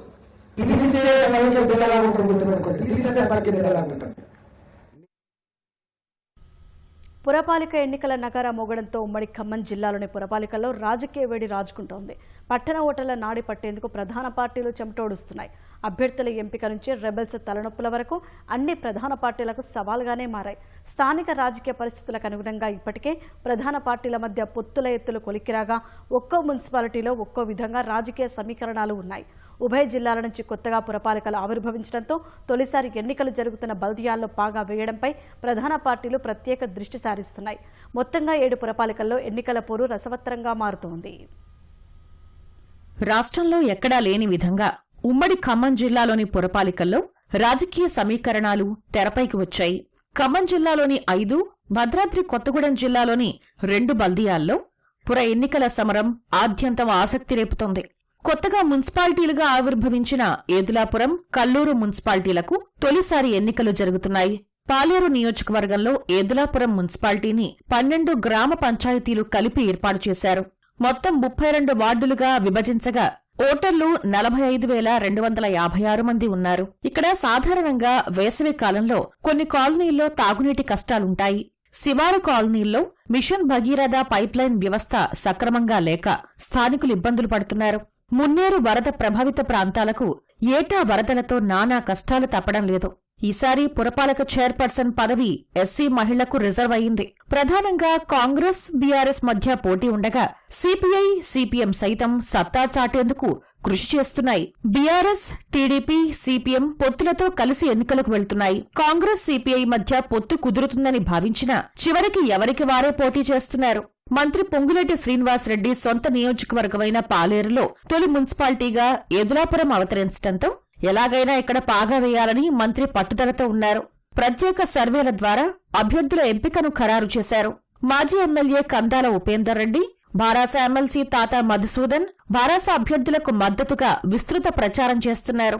పిలిస్తే బిడ్డలాగుంటారు, పిలిస్తే పరికి బిడ్డలాగుంటారు. పురపాలిక ఎన్నికల నగారా మోగడంతో ఉమ్మడి ఖమ్మం జిల్లాలోని పురపాలికల్లో రాజకీయ వేడి రాజుకుంటోంది. పట్టణ ఓటర్ల నాడి పట్టేందుకు ప్రధాన పార్టీలు చెమటోడుస్తున్నాయి. అభ్యర్థుల ఎంపిక నుంచి రెబెల్స్ తలనొప్పుల వరకు అన్ని ప్రధాన పార్టీలకు సవాల్గానే మారాయి. స్థానిక రాజకీయ పరిస్థితులకు అనుగుణంగా ఇప్పటికే ప్రధాన పార్టీల మధ్య పొత్తుల ఎత్తులు కొలిక్కిరాగా ఒక్కో మున్సిపాలిటీలో ఒక్కో విధంగా రాజకీయ సమీకరణాలు ఉన్నాయి. ఉభయ జిల్లాల నుంచి కొత్తగా పురపాలికలు ఆవిర్భవించడంతో తొలిసారి ఎన్నికలు జరుగుతున్న బల్దియాల్లో పాగా వేయడంపై ప్రధాన పార్టీలు ప్రత్యేక దృష్టి సారిస్తున్నాయి. మొత్తంగా 7 పురపాలికల్లో ఎన్నికల పోరు రసవత్తరంగా మారుతోంది. రాష్ట్రంలో ఎక్కడా లేని విధంగా ఉమ్మడి ఖమ్మం జిల్లాలోని పురపాలికల్లో రాజకీయ సమీకరణాలు తెరపైకి వచ్చాయి. ఖమ్మం జిల్లాలోని 5, భద్రాద్రి కొత్తగూడెం జిల్లాలోని 2 బల్దియాల్లో పుర ఎన్నికల సమరం ఆద్యంతం ఆసక్తి రేపుతోంది. కొత్తగా మున్సిపాలిటీలుగా ఆవిర్భవించిన ఏదులాపురం, కల్లూరు మున్సిపాలిటీలకు తొలిసారి ఎన్నికలు జరుగుతున్నాయి. పాలేరు నియోజకవర్గంలో ఏదులాపురం మున్సిపాలిటీని 12 గ్రామ పంచాయతీలు కలిపి ఏర్పాటు చేశారు. మొత్తం 32 వార్డులుగా విభజించగా ఓటర్లు 45,256 మంది ఉన్నారు. ఇక్కడ సాధారణంగా వేసవి కాలంలో కొన్ని కాలనీల్లో తాగునీటి కష్టాలుంటాయి. శివారు కాలనీల్లో మిషన్ భగీరథ పైప్లైన్ వ్యవస్థ సక్రమంగా లేక స్థానికులు ఇబ్బందులు పడుతున్నారు. మున్నేరు వరద ప్రభావిత ప్రాంతాలకు ఏటా వరదలతో నానా కష్టాలు తప్పడం లేదు. ఈసారి పురపాలక చైర్పర్సన్ పదవి ఎస్సీ మహిళకు రిజర్వ్ అయింది. ప్రధానంగా కాంగ్రెస్, బీఆర్ఎస్ మధ్య పోటీ ఉండగా సిపిఐ, సిపిఎం సైతం సత్తా చాటేందుకు కృషి చేస్తున్నాయి. బీఆర్ఎస్, టీడీపీ, సిపిఎం పొత్తులతో కలిసి ఎన్నికలకు వెళ్తున్నాయి. కాంగ్రెస్, సిపిఐ మధ్య పొత్తు కుదురుతుందని భావించినా చివరికి ఎవరికి వారే పోటీ చేస్తున్నారు. మంత్రి పొంగులేటి శ్రీనివాసరెడ్డి సొంత నియోజకవర్గమైన పాలేరులో తొలి మున్సిపాలిటీగా ఏదులాపురం అవతరించడంతో ఎలాగైనా ఇక్కడ పాగా వేయాలని మంత్రి పట్టుదలతో ఉన్నారు. ప్రత్యేక సర్వేల ద్వారా అభ్యర్థుల ఎంపికను ఖరారు చేశారు. మాజీ ఎమ్మెల్యే కందాల ఉపేందర్ రెడ్డి, బారాస ఎమ్మెల్సీ తాత మధుసూదన్ బారాస అభ్యర్థులకు మద్దతుగా విస్తృత ప్రచారం చేస్తున్నారు.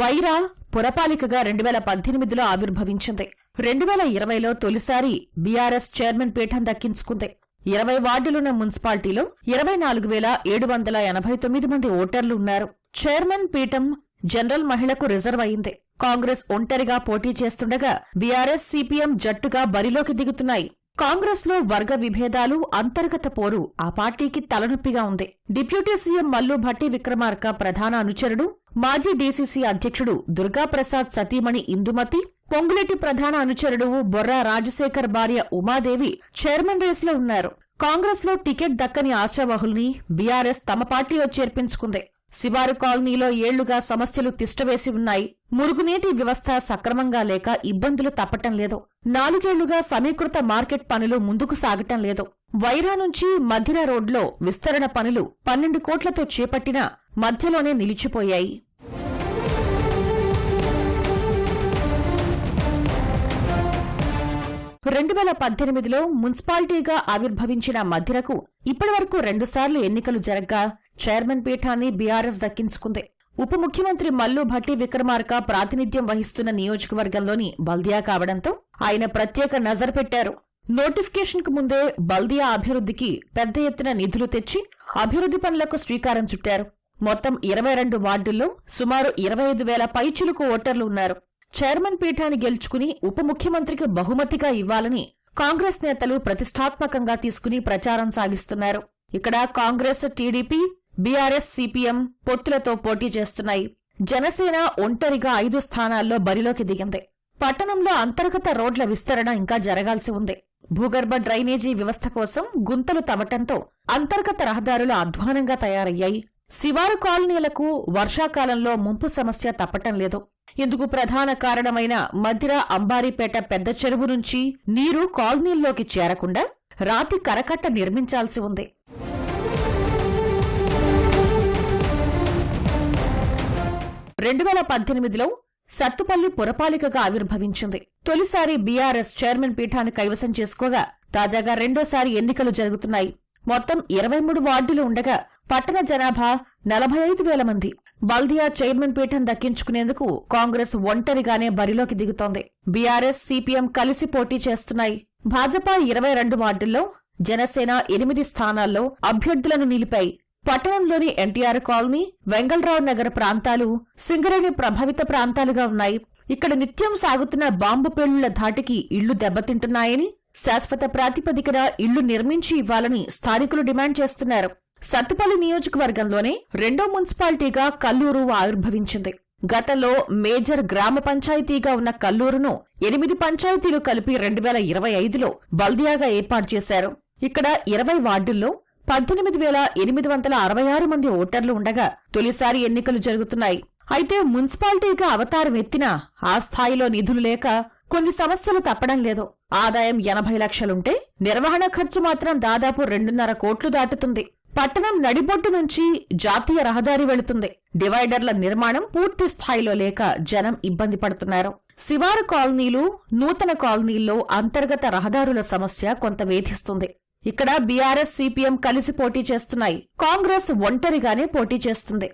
వైరా పురపాలికగా 2018లో ఆవిర్భవించింది. 2020లో తొలిసారి బీఆర్ఎస్ చైర్మన్ పీఠం దక్కించుకుంది. 20 వార్డులున్న మున్సిపాలిటీలో 24,789 మంది ఓటర్లు ఉన్నారు. చైర్మన్ పీఠం జనరల్ మహిళకు రిజర్వ్ అయింది. కాంగ్రెస్ ఒంటరిగా పోటీ చేస్తుండగా బీఆర్ఎస్, సిపిఎం జట్టుగా బరిలోకి దిగుతున్నాయి. కాంగ్రెస్ లో వర్గ విభేదాలు, అంతర్గత పోరు ఆ పార్టీకి తలనొప్పిగా ఉంది. డిప్యూటీ సీఎం మల్లు భట్టి విక్రమార్క ప్రధాన అనుచరుడు, మాజీ డీసీసీ అధ్యక్షుడు దుర్గాప్రసాద్ సతీమణి ఇందుమతి, పొంగులేటి ప్రధాన అనుచరుడు బొర్రా రాజశేఖర్ భార్య ఉమాదేవి చైర్మన్ రేసులో ఉన్నారు. కాంగ్రెస్ లో టికెట్ దక్కని ఆశావహుల్ని బీఆర్ఎస్ తమ పార్టీలో చేర్పించుకుంది. శివారు కాలనీలో ఏళ్లుగా సమస్యలు తిష్టవేసి ఉన్నాయి. మురుగునీటి వ్యవస్థ సక్రమంగా లేక ఇబ్బందులు తప్పటం లేదు. 4 ఏళ్లుగా సమీకృత మార్కెట్ పనులు ముందుకు సాగటం లేదు. వైరా నుంచి మధిర రోడ్లో విస్తరణ పనులు 12 కోట్లతో చేపట్టినా మధ్యలోనే నిలిచిపోయాయి. రెండు 2018లో మున్సిపాలిటీగా ఆవిర్భవించిన మధిరకు ఇప్పటివరకు 2 సార్లు ఎన్నికలు జరగ్గా చైర్మన్ పీఠాన్ని బీఆర్ఎస్ దక్కించుకుంది. ఉప ముఖ్యమంత్రి మల్లు భట్టి విక్రమార్క ప్రాతినిధ్యం వహిస్తున్న నియోజకవర్గంలోని బల్దియా కావడంతో ఆయన ప్రత్యేక నజరు పెట్టారు. నోటిఫికేషన్కు ముందే బల్దియా అభివృద్ధికి పెద్ద ఎత్తున నిధులు తెచ్చి అభివృద్ధి పనులకు శ్రీకారం చుట్టారు. మొత్తం 22 వార్డుల్లో సుమారు 25,000 పైచిలుకు ఓటర్లు ఉన్నారు. చైర్మన్ పీఠాన్ని గెలుచుకుని ఉప ముఖ్యమంత్రికి బహుమతిగా ఇవ్వాలని కాంగ్రెస్ నేతలు ప్రతిష్టాత్మకంగా తీసుకుని ప్రచారం సాగిస్తున్నారు. ఇక్కడ కాంగ్రెస్, టీడీపీ, బీఆర్ఎస్, సిపిఎం పొత్తులతో పోటీ చేస్తున్నాయి. జనసేన ఒంటరిగా 5 స్థానాల్లో బరిలోకి దిగింది. పట్టణంలో అంతర్గత రోడ్ల విస్తరణ ఇంకా జరగాల్సి ఉంది. భూగర్భ డ్రైనేజీ వ్యవస్థ కోసం గుంతలు తవ్వటంతో అంతర్గత రహదారులు అధ్వానంగా తయారయ్యాయి. శివారు కాలనీలకు వర్షాకాలంలో ముంపు సమస్య తప్పటం లేదు. ఇందుకు ప్రధాన కారణమైన మధిర, అంబారీపేట పెద్ద చెరువు నుంచి నీరు కాలనీల్లోకి చేరకుండా రాతి కరకట్ట నిర్మించాల్సి ఉంది. రెండు 2018లో సత్తుపల్లి పురపాలికగా ఆవిర్భవించింది. తొలిసారి బీఆర్ఎస్ చైర్మన్ పీఠాన్ని కైవసం చేసుకోగా తాజాగా రెండోసారి ఎన్నికలు జరుగుతున్నాయి. మొత్తం 23 వార్డులు ఉండగా పట్టణ జనాభా 45,000 మంది. బల్దియా చైర్మన్ పీఠం దక్కించుకునేందుకు కాంగ్రెస్ ఒంటరిగానే బరిలోకి దిగుతోంది. బీఆర్ఎస్, సిపిఎం కలిసి పోటీ చేస్తున్నాయి. భాజపా 22 వార్డుల్లో, జనసేన 8 స్థానాల్లో అభ్యర్థులను నిలిపాయి. పట్టణంలోని ఎన్టీఆర్ కాలనీ, వెంగళరావు నగర్ ప్రాంతాలు సింగరేణి ప్రభావిత ప్రాంతాలుగా ఉన్నాయి. ఇక్కడ నిత్యం సాగుతున్న బాంబు పేలుళ్ల ధాటికి ఇళ్లు దెబ్బతింటున్నాయని, శాశ్వత ప్రాతిపదికన ఇళ్లు నిర్మించి ఇవ్వాలని స్థానికులు డిమాండ్ చేస్తున్నారు. సత్తుపల్లి నియోజకవర్గంలోనే రెండో మున్సిపాలిటీగా కల్లూరు ఆవిర్భవించింది. గతంలో మేజర్ గ్రామ పంచాయతీగా ఉన్న కల్లూరును 8 పంచాయతీలు కలిపి 2025లో బల్దియాగా ఏర్పాటు చేశారు. ఇక్కడ 20 వార్డుల్లో 18,866 మంది ఓటర్లు ఉండగా తొలిసారి ఎన్నికలు జరుగుతున్నాయి. అయితే మున్సిపాలిటీగా అవతారం ఎత్తినా ఆ స్థాయిలో నిధులు లేక కొన్ని సమస్యలు తప్పడం లేదు. ఆదాయం 80 లక్షలుంటే నిర్వహణ ఖర్చు మాత్రం దాదాపు 2.5 కోట్లు దాటుతుంది. పట్టణం నడిబొడ్డు నుంచి జాతీయ రహదారి వెళుతుంది. డివైడర్ల నిర్మాణం పూర్తి స్థాయిలో లేక జనం ఇబ్బంది పడుతున్నారు. శివారు కాలనీలు, నూతన కాలనీల్లో అంతర్గత రహదారుల సమస్య కొంత వేధిస్తుంది. ఇక్కడ బీఆర్ఎస్, సిపిఎం కలిసి పోటీ చేస్తున్నాయి. కాంగ్రెస్ ఒంటరిగానే పోటీ చేస్తుంది.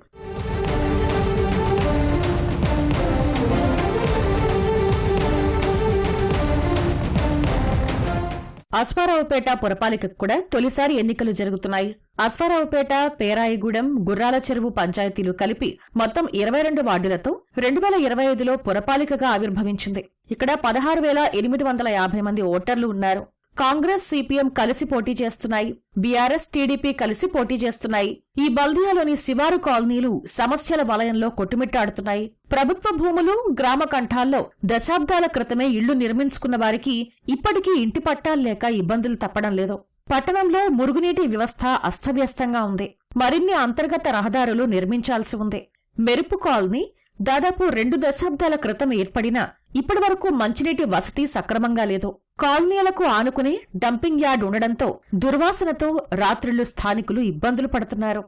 అశ్వారావుపేట పురపాలికకు కూడా తొలిసారి ఎన్నికలు జరుగుతున్నాయి. అశ్వారావుపేట, పేరాయిగూడెం, గుర్రాల చెరువు పంచాయతీలు కలిపి మొత్తం 22 వార్డులతో 2025లో పురపాలికగా ఆవిర్భవించింది. ఇక్కడ 16,850 మంది ఓటర్లు ఉన్నారు. కాంగ్రెస్ సిపిఎం కలిసి పోటీ చేస్తున్నాయి. బీఆర్ఎస్ టీడీపీ కలిసి పోటీ చేస్తున్నాయి. ఈ బల్దియాలోని శివారు కాలనీలు సమస్యల వలయంలో కొట్టుమిట్టాడుతున్నాయి. ప్రభుత్వ భూములు, గ్రామ కంఠాల్లో దశాబ్దాల క్రితమే ఇళ్లు నిర్మించుకున్న వారికి ఇప్పటికీ ఇంటి పట్టాలు లేక ఇబ్బందులు తప్పడం లేదు. పట్టణంలో మురుగునీటి వ్యవస్థ అస్తవ్యస్తంగా ఉంది. మరిన్ని అంతర్గత రహదారులు నిర్మించాల్సి ఉంది. మెరుపు కాలనీ దాదాపు 2 దశాబ్దాల క్రితం ఏర్పడినా ఇప్పటివరకు మంచినీటి వసతి సక్రమంగా లేదు. కాలనీలకు ఆనుకుని డంపింగ్ యార్డ్ ఉండడంతో దుర్వాసనతో రాత్రిళ్లు స్థానికులు ఇబ్బందులు పడుతున్నారు.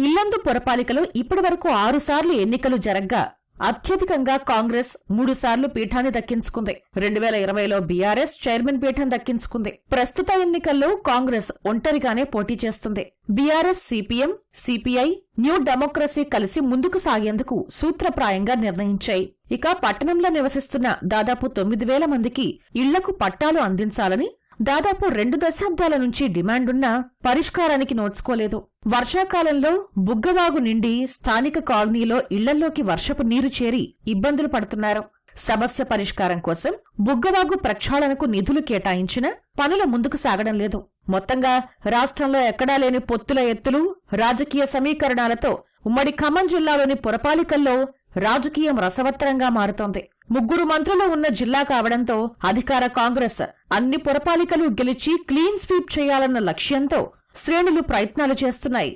ఇల్లందు పురపాలికలో ఇప్పటివరకు 6 సార్లు ఎన్నికలు జరగ్గా అత్యధికంగా కాంగ్రెస్ 3 సార్లు పీఠాన్ని దక్కించుకుంది. 2020లో బీఆర్ఎస్ చైర్మన్ పీఠం దక్కించుకుంది. ప్రస్తుత ఎన్నికల్లో కాంగ్రెస్ ఒంటరిగానే పోటీ చేస్తుంది. BRS, CPM, CPI, new democracy కలిసి ముందుకు సాగేందుకు సూత్రప్రాయంగా నిర్ణయించాయి. ఇక పట్టణంలో నివసిస్తున్న దాదాపు 9,000 మందికి ఇళ్లకు పట్టాలు అందించాలని దాదాపు 2 దశాబ్దాల నుంచి డిమాండున్నా పరిష్కారానికి నోచుకోలేదు. వర్షాకాలంలో బుగ్గవాగు నిండి స్థానిక కాలనీలో ఇళ్లల్లోకి వర్షపు నీరు చేరి ఇబ్బందులు పడుతున్నారు. సమస్య పరిష్కారం కోసం బుగ్గవాగు ప్రక్షాళనకు నిధులు కేటాయించినా పనుల ముందుకు సాగడం లేదు. మొత్తంగా రాష్ట్రంలో ఎక్కడా లేని పొత్తుల ఎత్తులు, రాజకీయ సమీకరణాలతో ఉమ్మడి ఖమ్మం జిల్లాలోని పురపాలికల్లో రాజకీయం రసవత్తరంగా మారుతోంది. 3 మంత్రులు ఉన్న జిల్లా కావడంతో అధికార కాంగ్రెస్ అన్ని పురపాలికలు గెలిచి క్లీన్ స్వీప్ చేయాలన్న లక్ష్యంతో శ్రేణులు ప్రయత్నాలు చేస్తున్నాయి.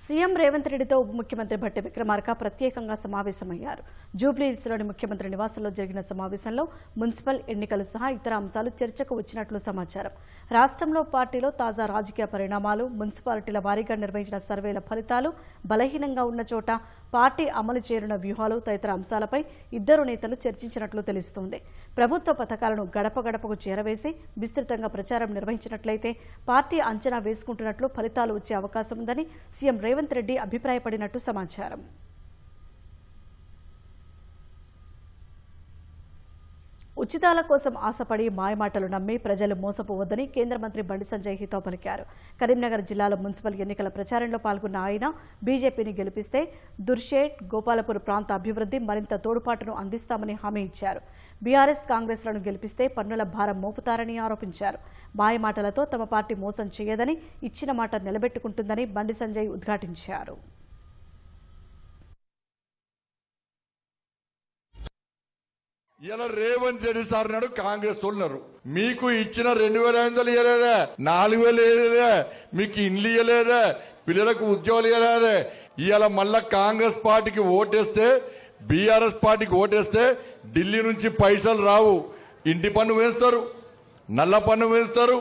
సీఎం రేవంత్ రెడ్డితో ఉప ముఖ్యమంత్రి భట్టి విక్రమార్క ప్రత్యేకంగా సమావేశమయ్యారు. జూబ్లీహిల్స్లోని ముఖ్యమంత్రి నివాసంలో జరిగిన సమావేశంలో మున్సిపల్ ఎన్నికలు సహా ఇతర అంశాలు చర్చకు వచ్చినట్లు సమాచారం. రాష్ట్రంలో పార్టీలో తాజా రాజకీయ పరిణామాలు, మున్సిపాలిటీల వారీగా నిర్వహించిన సర్వేల ఫలితాలు, బలహీనంగా ఉన్న చోట పార్టీ అమలు చేరిన వ్యూహాలు తదితర అంశాలపై ఇద్దరు నేతలు చర్చించినట్లు తెలుస్తోంది. ప్రభుత్వ పథకాలను గడప గడపకు చేరవేసి విస్తృతంగా ప్రచారం నిర్వహించినట్లయితే పార్టీ అంచనా వేసుకుంటున్నట్లు ఫలితాలు వచ్చే అవకాశం ఉందని సీఎం రేవంత్ రెడ్డి అభిప్రాయపడినట్టు సమాచారం. ఉచితాల కోసం ఆశపడి మాయమాటలు నమ్మి ప్రజలు మోసపోవద్దని కేంద్ర మంత్రి బండి సంజయ్ హితవు పలికారు. కరీంనగర్ జిల్లాలో మున్సిపల్ ఎన్నికల ప్రచారంలో పాల్గొన్న ఆయన బీజేపీని గెలిపిస్తే దుర్షేట్, గోపాలపూర్ ప్రాంత అభివృద్ధి మరింత తోడ్పాటును అందిస్తామని హామీ ఇచ్చారు. బీఆర్ఎస్, కాంగ్రెస్లను గెలిపిస్తే పన్నుల భారం మోపుతారని ఆరోపించారు. మాయమాటలతో తమ పార్టీ మోసం చేయదని, ఇచ్చిన మాట నిలబెట్టుకుంటుందని బండి సంజయ్ ఉద్ఘాటించారు. ఇలా రేవంత్ రెడ్డి సార్ నాడు కాంగ్రెస్ ఉన్నారు. మీకు ఇచ్చిన 2,500 ఇవ్వలేదా, 4,000 ఇవ్వలేదా, మీకు ఇండ్లు ఇవ్వలేదా, పిల్లలకు ఉద్యోగాలు ఇవ్వలేదా? ఇవాళ మళ్ళా కాంగ్రెస్ పార్టీకి ఓటేస్తే, బీఆర్ఎస్ పార్టీకి ఓటేస్తే ఢిల్లీ నుంచి పైసలు రావు. ఇంటి పన్ను వేస్తారు, నల్ల పన్ను వేస్తారు,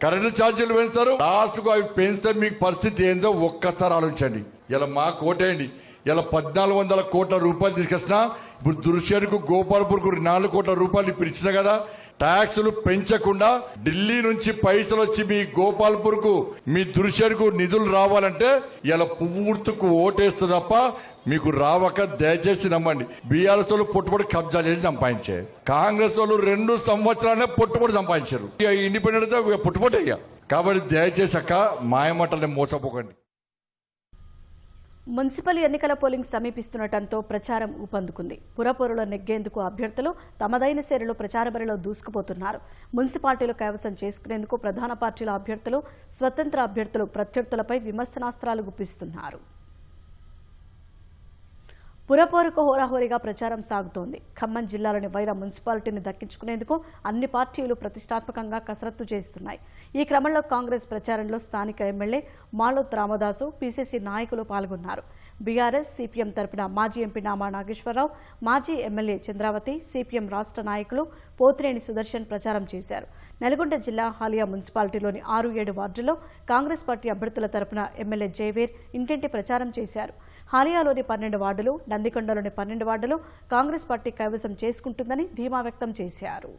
కరెంటు ఛార్జీలు వేస్తారు. లాస్ట్కు అవి పెంచితే మీకు పరిస్థితి ఏందో ఒక్కసారి ఆలోచించండి. ఇలా మాకు ఓటేయండి. ఇలా 1,400 కోట్ల రూపాయలు తీసుకొచ్చినా ఇప్పుడు దుర్షేరుకు, గోపాల్పూర్కు 4 కోట్ల రూపాయలు ఇప్పుడు ఇచ్చిన కదా. ట్యాక్సులు పెంచకుండా ఢిల్లీ నుంచి పైసలు వచ్చి మీ గోపాల్పూర్కు, మీ దుర్షేరుకు నిధులు రావాలంటే ఇలా పువ్వు గుర్తుకు ఓటేస్తే తప్ప మీకు రావక దయచేసి నమ్మండి. బీఆర్ఎస్ వాళ్ళు పొట్టుబడి కబ్జా చేసి సంపాదించే, కాంగ్రెస్ వాళ్ళు 2 సంవత్సరాలనే పొట్టుబడి సంపాదించారు. ఇండిపెండెంట్ పొట్టుబడి అయ్యా. కాబట్టి దయచేసి అక్క మాయమటల్ని మోసపోకండి. మున్సిపల్ ఎన్నికల పోలింగ్ సమీపిస్తుండటంతో ప్రచారం ఊపందుకుంది. పురపోరులో నెగ్గేందుకు అభ్యర్థులు తమదైన శైలిలో ప్రచార బరిలో దూసుకుపోతున్నారు. మున్సిపాలిటీలు కైవసం చేసుకునేందుకు ప్రధాన పార్టీల అభ్యర్థులు, స్వతంత్ర అభ్యర్థులు ప్రత్యర్థులపై విమర్శనాస్త్రాలు గుప్పిస్తున్నారు. పురపోరుకు హోరాహోరీగా ప్రచారం సాగుతోంది. ఖమ్మం జిల్లాలోని వైరా మున్సిపాలిటీని దక్కించుకునేందుకు అన్ని పార్టీలు ప్రతిష్టాత్మకంగా కసరత్తు చేస్తున్నాయి. ఈ క్రమంలో కాంగ్రెస్ ప్రచారంలో స్థానిక ఎమ్మెల్యే మాలోత్ రామదాసు, పీసీసీ నాయకులు పాల్గొన్నారు. బీఆర్ఎస్, సిపిఎం తరపున మాజీ ఎంపీ నామా నాగేశ్వరరావు, మాజీ ఎమ్మెల్యే చంద్రావతి, సిపిఎం రాష్ట్ర నాయకులు పోతినేని సుదర్శన్ ప్రచారం చేశారు. నల్గొండ జిల్లా హాలియా మున్సిపాలిటీలోని 6-7 వార్డుల్లో కాంగ్రెస్ పార్టీ అభ్యర్థుల తరపున ఎమ్మెల్యే జయవీర్ ఇంటింటి ప్రచారం చేశారు. హాలియాలోని 12 వార్డులు, నందికొండలోని 12 వార్డులు కాంగ్రెస్ పార్టీ కైవసం చేసుకుంటుందని ధీమా వ్యక్తం చేశారు.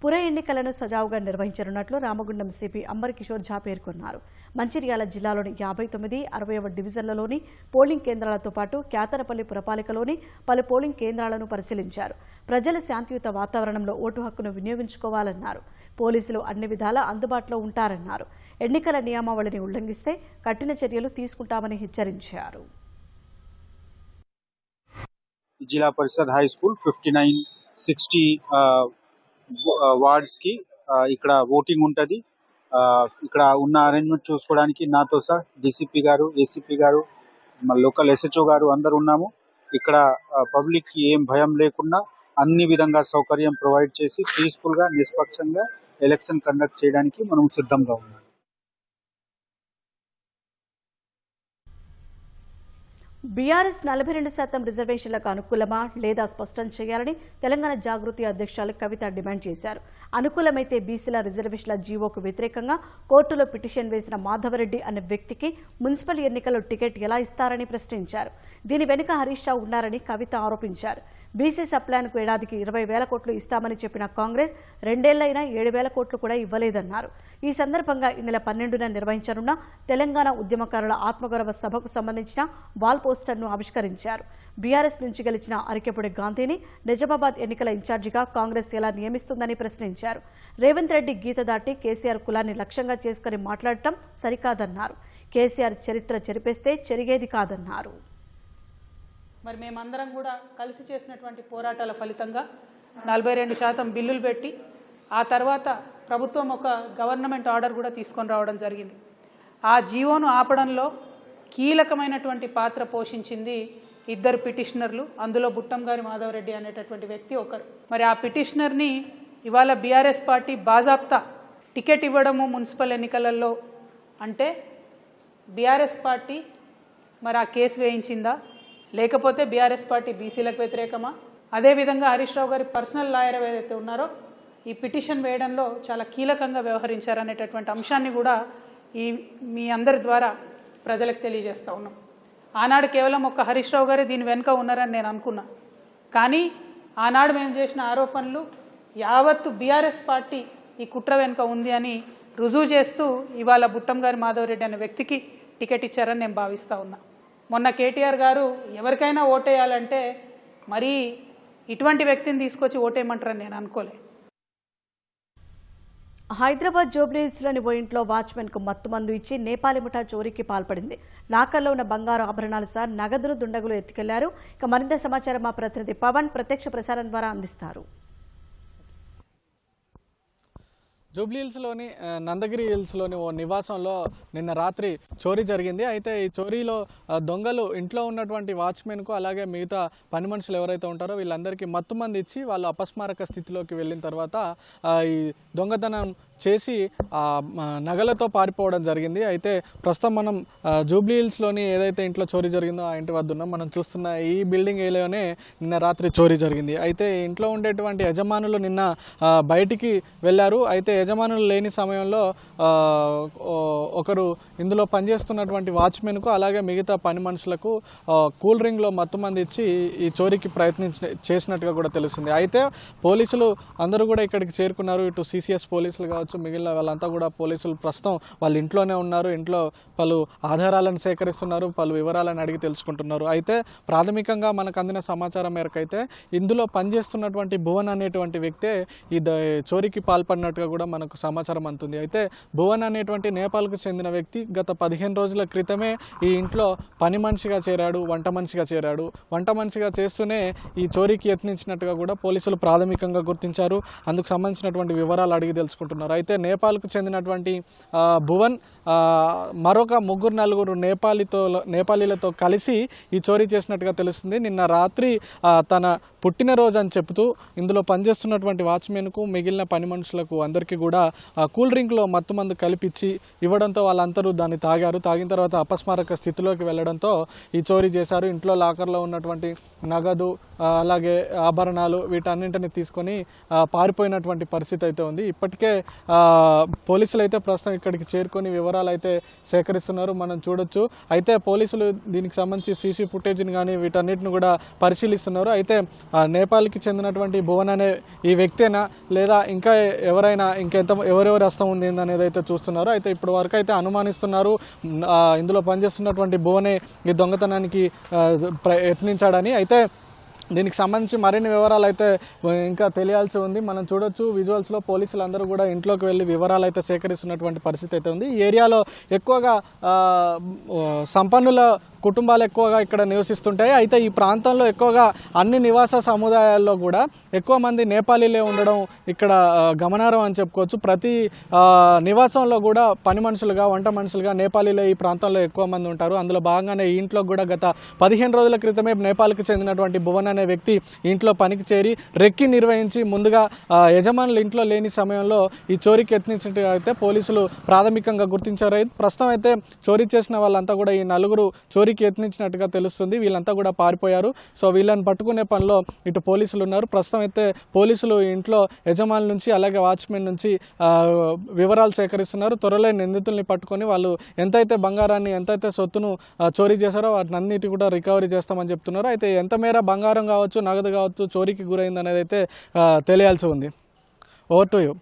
పుర ఎన్నికలను సజావుగా నిర్వహించనున్నట్లు రామగుండం సిపి అంబర్ కిషోర్ ఝా పేర్కొన్నారు. మంచిర్యాల జిల్లాలోని 59, 60వ డివిజన్లలోని పోలింగ్ కేంద్రాలతో పాటు క్యాతనపల్లి పురపాలికలోని పలు పోలింగ్ కేంద్రాలను పరిశీలించారు. ప్రజలు శాంతియుత వాతావరణంలో ఓటు హక్కును వినియోగించుకోవాలన్నారు. పోలీసులు అన్ని విధాలా అందుబాటులో ఉంటారన్నారు. ఎన్నికల నియమావళిని ఉల్లంఘిస్తే కఠిన చర్యలు తీసుకుంటామని హెచ్చరించారు. జిల్లా పరిషత్ హై స్కూల్ 5960 వార్డ్స్ కి ఇక్కడ ఓటింగ్ ఉంటది. ఇక్కడ ఉన్న అరేంజ్మెంట్ చూసుకోవడానికి నాతో సహా డీసీపీ గారు, ఏసీపీ గారు, లోకల్ SHO గారు అందరు ఉన్నాము. ఇక్కడ పబ్లిక్ కి ఏం భయం లేకుండా అన్ని విధంగా సౌకర్యం ప్రొవైడ్ చేసి పీస్ఫుల్ గా నిష్పక్షంగా ఎలక్షన్ కండక్ట్ చేయడానికి మనం సిద్ధంగా ఉన్నాం. బీఆర్ఎస్ 42% రిజర్వేషన్లకు అనుకూలమా లేదా స్పష్టం చేయాలని తెలంగాణ జాగృతి అధ్యక్షురాలు కవిత డిమాండ్ చేశారు. అనుకూలమైతే బీసీల రిజర్వేషన్ల జీవోకు వ్యతిరేకంగా కోర్టులో పిటిషన్ వేసిన మాధవరెడ్డి అనే వ్యక్తికి మున్సిపల్ ఎన్నికల్లో టికెట్ ఎలా ఇస్తారని ప్రశ్నించారు. దీని వెనుక హరీష్ రావు ఉన్నారని కవిత ఆరోపించారు. బీసీ సప్లాన్కు ఏడాదికి 20,000 కోట్లు ఇస్తామని చెప్పిన కాంగ్రెస్ 2 ఏళ్లైనా 7,000 కోట్లు కూడా ఇవ్వలేదన్నారు. ఈ సందర్భంగా ఈ నెల 12న నిర్వహించనున్న తెలంగాణ ఉద్యమకారుల ఆత్మగౌరవ సభకు సంబంధించిన వాల్ పోస్టర్ను ఆవిష్కరించారు. బీఆర్ఎస్ నుంచి గెలిచిన అరికెపూడి గాంధీని నిజామాబాద్ ఎన్నికల ఇన్ఛార్జిగా కాంగ్రెస్ ఎలా నియమిస్తుందని ప్రశ్నించారు. రేవంత్ రెడ్డి గీత దాటి కేసీఆర్ కులాన్ని లక్ష్యంగా చేసుకుని మాట్లాడటం సరికాదన్నారు. కేసీఆర్ చరిత్ర చెరిపేస్తే చెరిగేది కాదన్నారు. మరి మేమందరం కూడా కలిసి చేసినటువంటి పోరాటాల ఫలితంగా 42% బిల్లులు పెట్టి ఆ తర్వాత ప్రభుత్వం ఒక గవర్నమెంట్ ఆర్డర్ కూడా తీసుకొని రావడం జరిగింది. ఆ జీవోను ఆపడంలో కీలకమైనటువంటి పాత్ర పోషించింది 2 పిటిషనర్లు. అందులో బుట్టంగారి మాధవరెడ్డి అనేటటువంటి వ్యక్తి ఒకరు. మరి ఆ పిటిషనర్ని ఇవాళ బీఆర్ఎస్ పార్టీ బాజాప్తా టికెట్ ఇవ్వడము మున్సిపల్ ఎన్నికలలో అంటే బీఆర్ఎస్ పార్టీ మరి ఆ కేసు వేయించిందా, లేకపోతే బీఆర్ఎస్ పార్టీ బీసీలకు వ్యతిరేకమా? అదేవిధంగా హరీష్ రావు గారి పర్సనల్ లాయర్ ఏదైతే ఉన్నారో ఈ పిటిషన్ వేయడంలో చాలా కీలకంగా వ్యవహరించారనేటటువంటి అంశాన్ని కూడా మీ అందరి ద్వారా ప్రజలకు తెలియజేస్తూ ఉన్నాం. ఆనాడు కేవలం ఒక్క హరీష్ రావు గారే దీని వెనుక ఉన్నారని నేను అనుకున్నా. కానీ ఆనాడు మేము చేసిన ఆరోపణలు యావత్తు బీఆర్ఎస్ పార్టీ ఈ కుట్ర వెనుక ఉంది అని రుజువు చేస్తూ ఇవాళ బుట్టంగారి మాధవరెడ్డి అనే వ్యక్తికి టికెట్ ఇచ్చారని నేను భావిస్తూ ఉన్నా. మొన్న కేటీఆర్ గారు ఎవరికైనా ఓటేయాలంటే మరి ఇటువంటి వ్యక్తిని తీసుకొచ్చి ఓటేయమంటారని నేను అనుకోలే. హైదరాబాద్ జూబ్లీహిల్స్లోని ఓ ఇంట్లో వాచ్మెన్కు మత్తుమందు ఇచ్చి నేపాలీ ముఠా చోరీకి పాల్పడింది. లాకర్లో ఉన్న బంగారు ఆభరణాలు సహా నగదును దుండగులు ఎత్తుకెళ్లారు. ఇక మరింత సమాచారం మా ప్రతినిధి పవన్ ప్రత్యక్ష ప్రసారం ద్వారా అందిస్తారు. జూబ్లీహిల్స్లోని నందగిరి హిల్స్లోని ఓ నివాసంలో నిన్న రాత్రి చోరీ జరిగింది. అయితే ఈ చోరీలో దొంగలు ఇంట్లో ఉన్నటువంటి వాచ్మెన్కు అలాగే మిగతా పని మనుషులు ఎవరైతే ఉంటారో వీళ్ళందరికీ మత్తుమంది ఇచ్చి వాళ్ళు అపస్మారక స్థితిలోకి వెళ్ళిన తర్వాత ఈ దొంగతనం చేసి నగలతో పారిపోవడం జరిగింది. అయితే ప్రస్తుతం మనం జూబ్లీహిల్స్లోని ఏదైతే ఇంట్లో చోరీ జరిగిందో ఆ ఇంటి వద్ద ఉన్నాం. మనం చూస్తున్న ఈ బిల్డింగ్ ఏరియాలోనే నిన్న రాత్రి చోరీ జరిగింది. అయితే ఇంట్లో ఉండేటువంటి యజమానులు నిన్న బయటికి వెళ్ళారు. అయితే యజమానులు లేని సమయంలో ఒకరు ఇందులో పనిచేస్తున్నటువంటి వాచ్మెన్కు అలాగే మిగతా పని మనుషులకు కూల్ డ్రింక్లో మత్తుమంది ఇచ్చి ఈ చోరీకి చేసినట్టుగా కూడా తెలుస్తుంది. అయితే పోలీసులు అందరూ కూడా ఇక్కడికి చేరుకున్నారు. ఇటు CCS పోలీసులు కావచ్చు, మిగిలిన వాళ్ళంతా కూడా పోలీసులు ప్రస్తుతం వాళ్ళ ఇంట్లోనే ఉన్నారు. ఇంట్లో పలు ఆధారాలను సేకరిస్తున్నారు, పలు వివరాలను అడిగి తెలుసుకుంటున్నారు. అయితే ప్రాథమికంగా మనకు అందిన సమాచారం మేరకు అయితే ఇందులో పనిచేస్తున్నటువంటి భువన్ అనేటువంటి వ్యక్తే ఈ చోరీకి పాల్పడినట్టుగా కూడా మనకు సమాచారం అందుతుంది. అయితే భువన్ అనేటువంటి నేపాల్కు చెందిన వ్యక్తి గత 15 రోజుల క్రితమే ఈ ఇంట్లో పని మనిషిగా చేరాడు, వంట మనిషిగా చేరాడు. వంట మనిషిగా చేస్తూనే ఈ చోరీకి యత్నించినట్టుగా కూడా పోలీసులు ప్రాథమికంగా గుర్తించారు. అందుకు సంబంధించినటువంటి వివరాలు అడిగి తెలుసుకుంటున్నారు. అయితే నేపాల్కు చెందినటువంటి భువన్ మరొక 3-4 నేపాలీలతో కలిసి ఈ చోరీ చేసినట్టుగా తెలుస్తుంది. నిన్న రాత్రి తన పుట్టినరోజు అని చెబుతూ ఇందులో పనిచేస్తున్నటువంటి వాచ్మెన్కు మిగిలిన పని మనుషులకు అందరికీ కూడా కూల్ డ్రింక్లో మత్తుమందు కలిపిచ్చి ఇవ్వడంతో వాళ్ళందరూ దాన్ని తాగారు. తాగిన తర్వాత అపస్మారక స్థితిలోకి వెళ్లడంతో ఈ చోరీ చేశారు. ఇంట్లో లాకర్లో ఉన్నటువంటి నగదు అలాగే ఆభరణాలు వీటన్నింటిని తీసుకొని పారిపోయినటువంటి పరిస్థితి అయితే ఉంది. ఇప్పటికే పోలీసులు అయితే ప్రస్తుతం ఇక్కడికి చేరుకొని వివరాలు అయితే సేకరిస్తున్నారు, మనం చూడొచ్చు. అయితే పోలీసులు దీనికి సంబంధించి సీసీ ఫుటేజ్ని కానీ వీటన్నిటిని కూడా పరిశీలిస్తున్నారు. అయితే నేపాల్కి చెందినటువంటి భువన్ అనే ఈ వ్యక్తేనా లేదా ఇంకా ఎవరైనా ఎవరెవరి హస్తం ఉంది అనేది అయితే చూస్తున్నారు. అయితే ఇప్పటి వరకు అయితే అనుమానిస్తున్నారు ఇందులో పనిచేస్తున్నటువంటి భువనే ఈ దొంగతనానికి యత్నించాడని. అయితే దీనికి సంబంధించి మరిన్ని వివరాలు అయితే ఇంకా తెలియాల్సి ఉంది. మనం చూడొచ్చు విజువల్స్లో పోలీసులు అందరూ కూడా ఇంట్లోకి వెళ్ళి వివరాలు అయితే సేకరిస్తున్నటువంటి పరిస్థితి అయితే ఉంది. ఈ ఏరియాలో ఎక్కువగా సంపన్నుల కుటుంబాలు ఎక్కువగా ఇక్కడ నివసిస్తుంటాయి. అయితే ఈ ప్రాంతంలో ఎక్కువగా అన్ని నివాస సముదాయాల్లో కూడా ఎక్కువ మంది నేపాలీలే ఉండడం ఇక్కడ గమనార్హం అని చెప్పుకోవచ్చు. ప్రతి నివాసంలో కూడా పని మనుషులుగా వంట మనుషులుగా నేపాలీలే ఈ ప్రాంతంలో ఎక్కువ మంది ఉంటారు. అందులో భాగంగానే ఈ ఇంట్లో కూడా గత 15 రోజుల క్రితమే నేపాల్కి చెందినటువంటి భువన్ అనే వ్యక్తి ఇంట్లో పనికి చేరి రెక్కి నిర్వహించి ముందుగా యజమానులు ఇంట్లో లేని సమయంలో ఈ చోరీకి యత్నించినట్టు అయితే పోలీసులు ప్రాథమికంగా గుర్తించారు. ప్రస్తుతం అయితే చోరీ చేసిన వాళ్ళంతా కూడా ఈ నలుగురు చోరీకి యత్నించినట్టుగా తెలుస్తుంది. వీళ్ళంతా కూడా పారిపోయారు. సో వీళ్ళని పట్టుకునే పనిలో ఇటు పోలీసులు ఉన్నారు. ప్రస్తుతం అయితే పోలీసులు ఇంట్లో యజమానుల నుంచి అలాగే వాచ్మెన్ నుంచి వివరాలు సేకరిస్తున్నారు. త్వరలో నిందితుల్ని పట్టుకొని వాళ్ళు ఎంతైతే బంగారాన్ని ఎంతైతే సొత్తును చోరీ చేశారో వాటిని అన్నిటి కూడా రికవరీ చేస్తామని చెప్తున్నారు. అయితే ఎంత మేర బంగారం కావచ్చు నగదు కావచ్చు చోరీకి గురైంది అనేది అయితే తెలియాల్సి ఉంది. Over to you.